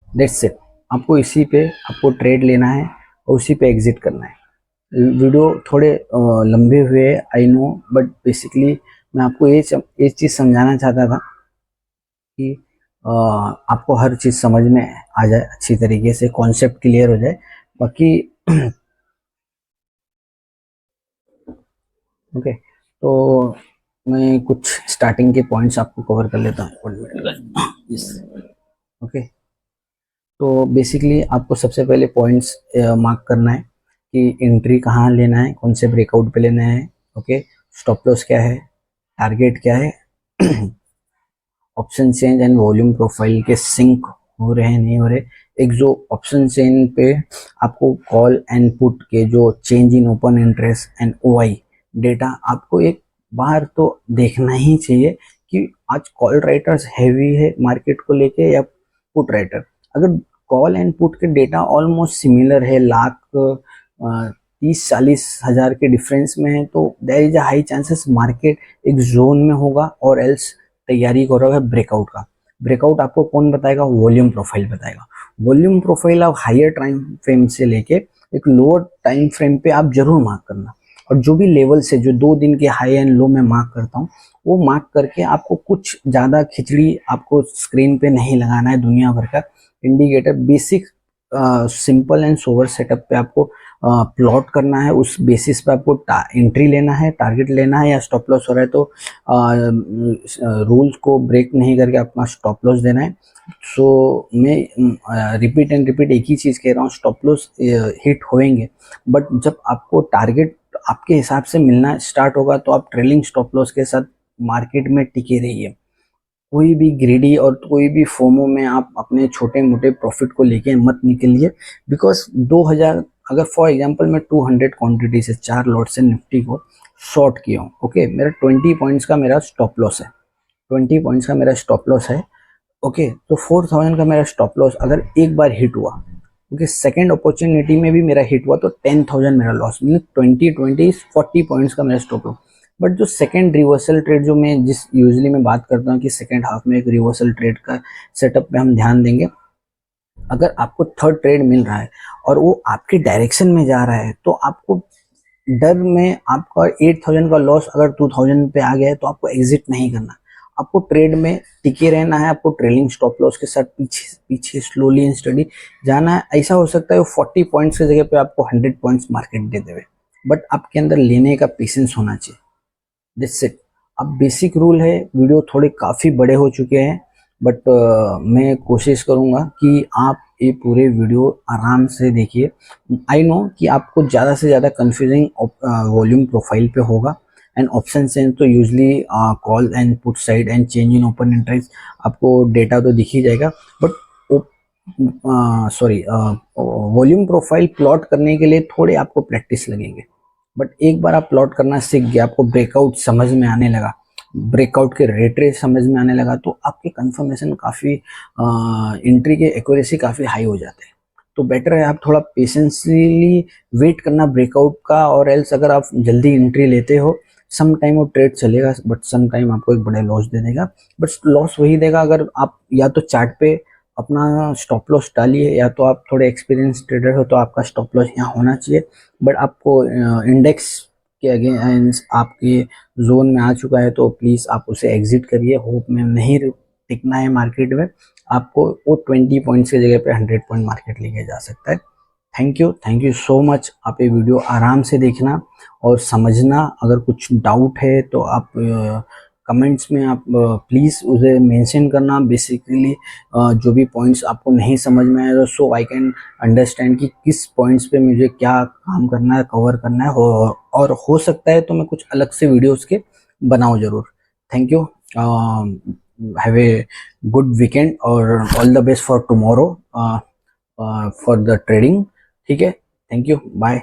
दैट्स इट। आपको इसी पे आपको ट्रेड लेना है और उसी पे एग्जिट करना है। वीडियो थोड़े लंबे हुए आई नो, बट बेसिकली मैं आपको ये चीज़ समझाना चाहता था कि आपको हर चीज़ समझ में आ जाए, अच्छी तरीके से कॉन्सेप्ट क्लियर हो जाए। बाकी ओके, तो मैं कुछ स्टार्टिंग के पॉइंट्स आपको कवर कर लेता हूँ। Yes, okay. तो बेसिकली आपको सबसे पहले पॉइंट्स मार्क करना है कि एंट्री कहाँ लेना है, कौन से ब्रेकआउट पे लेना है, ओके। स्टॉप लॉस क्या है, टारगेट क्या है, option change and volume profile के सिंक हो रहे हैं नहीं हो रहे। एक जो ऑप्शन चेन पे आपको कॉल एंड पुट के जो change in open interest and OI data आपको एक बार तो देखना ही चाहिए कि आज कॉल राइटर्स हैवी है मार्केट को लेके या पुट राइटर। अगर कॉल एंड पुट के डेटा ऑलमोस्ट सिमिलर है, लाख 30-40 हज़ार के डिफरेंस में है, तो there is a high chances market एक जोन में होगा और एल्स तैयारी कर रहा है ब्रेकआउट का। ब्रेकआउट आपको कौन बताएगा, वॉल्यूम प्रोफाइल बताएगा। वॉल्यूम प्रोफाइल आप हायर टाइम फ्रेम से लेके एक लोअर टाइम फ्रेम पे आप जरूर मार्क करना, और जो भी लेवल से जो 2 दिन के हाई एंड लो में मार्क करता हूँ, वो मार्क करके आपको कुछ ज़्यादा खिचड़ी आपको स्क्रीन पे नहीं लगाना है। दुनिया भर का indicator basic simple and sober setup पे आपको प्लॉट करना है, उस बेसिस पे आपको एंट्री लेना है, टारगेट लेना है, या स्टॉप लॉस हो रहा है तो रूल्स को ब्रेक नहीं करके अपना स्टॉप लॉस देना है। सो मैं रिपीट एंड रिपीट एक ही चीज़ कह रहा हूँ, स्टॉप लॉस हिट होएंगे, बट जब आपको टारगेट आपके हिसाब से मिलना स्टार्ट होगा तो आप ट्रेलिंग स्टॉप लॉस के साथ मार्केट में टिके रहिए। कोई भी ग्रीडी और कोई भी फोमो में आप अपने छोटे मोटे प्रॉफिट को लेके मत निकलिए, बिकॉज 2000 अगर फॉर एग्जांपल मैं 200 क्वांटिटी से 4 लॉट से निफ्टी को शॉर्ट किया हूँ, ओके, मेरा 20 पॉइंट्स का मेरा स्टॉप लॉस है, 20 पॉइंट्स का मेरा स्टॉप लॉस है, ओके। तो 4000 का मेरा स्टॉप लॉस अगर एक बार हिट हुआ, ओके, सेकेंड अपॉर्चुनिटी में भी मेरा हिट हुआ तो 10,000 मेरा लॉस, मतलब 40 पॉइंट्स का मेरा स्टॉप लॉस। बट जो सेकेंड रिवर्सल ट्रेड जो मैं जिस यूजली मैं बात करता हूँ कि सेकेंड हाफ में एक रिवर्सल ट्रेड का सेटअप पे हम ध्यान देंगे, अगर आपको थर्ड ट्रेड मिल रहा है और वो आपके डायरेक्शन में जा रहा है तो आपको डर में आपका 8,000 का लॉस अगर 2,000 पे आ गया है तो आपको एग्जिट नहीं करना, आपको ट्रेड में टिके रहना है, आपको ट्रेलिंग स्टॉप लॉस के साथ पीछे पीछे स्लोली एंड स्टडी जाना है। ऐसा हो सकता है वो 40 पॉइंट्स की जगह पे आपको 100 पॉइंट्स मार्केट दे देवे, बट आपके अंदर लेने का पेशेंस होना चाहिए। This it. अब बेसिक रूल है, वीडियो थोड़े काफ़ी बड़े हो चुके हैं, बट मैं कोशिश करूँगा कि आप ये पूरे वीडियो आराम से देखिए। आई नो कि आपको ज़्यादा से ज़्यादा कन्फ्यूजिंग वॉल्यूम प्रोफाइल पे होगा, एंड ऑप्शन सेंस तो usually call and put side and change in open interest आपको डेटा तो दिख ही जाएगा, but sorry volume profile plot करने के लिए थोड़े आपको प्रैक्टिस लगेंगे। बट एक बार आप प्लॉट करना सीख गए, आपको ब्रेकआउट समझ में आने लगा, ब्रेकआउट के रेट रेस समझ में आने लगा, तो आपके कंफर्मेशन काफ़ी एंट्री के एक्यूरेसी काफ़ी हाई हो जाते हैं। तो बेटर है आप थोड़ा पेशेंसली वेट करना ब्रेकआउट का, और एल्स अगर आप जल्दी एंट्री लेते हो सम टाइम वो ट्रेड चलेगा, बट सम टाइम आपको एक बड़ा लॉस दे देगा। बट लॉस वही देगा अगर आप या तो चार्ट पे अपना स्टॉप लॉस डालिए, या तो आप थोड़े एक्सपीरियंस ट्रेडर हो तो आपका स्टॉप लॉस यहाँ होना चाहिए। बट आपको इंडेक्स के अगेंस्ट आपके जोन में आ चुका है तो प्लीज़ आप उसे एग्जिट करिए, होप में नहीं टिकना है मार्केट में। आपको वो 20 पॉइंट्स की जगह पे 100 पॉइंट मार्केट लेके जा सकता है। Thank you so much. आप ये वीडियो आराम से देखना और समझना, अगर कुछ डाउट है तो आप कमेंट्स में आप प्लीज़ उसे मेंशन करना। बेसिकली जो भी पॉइंट्स आपको नहीं समझ में आए, सो आई कैन अंडरस्टैंड कि किस पॉइंट्स पे मुझे क्या काम करना है, कवर करना है, और हो सकता है तो मैं कुछ अलग से वीडियोस के बनाऊँ ज़रूर। Thank you, have a good weekend और all the best for tomorrow for the trading. ठीक है, थैंक यू, बाय।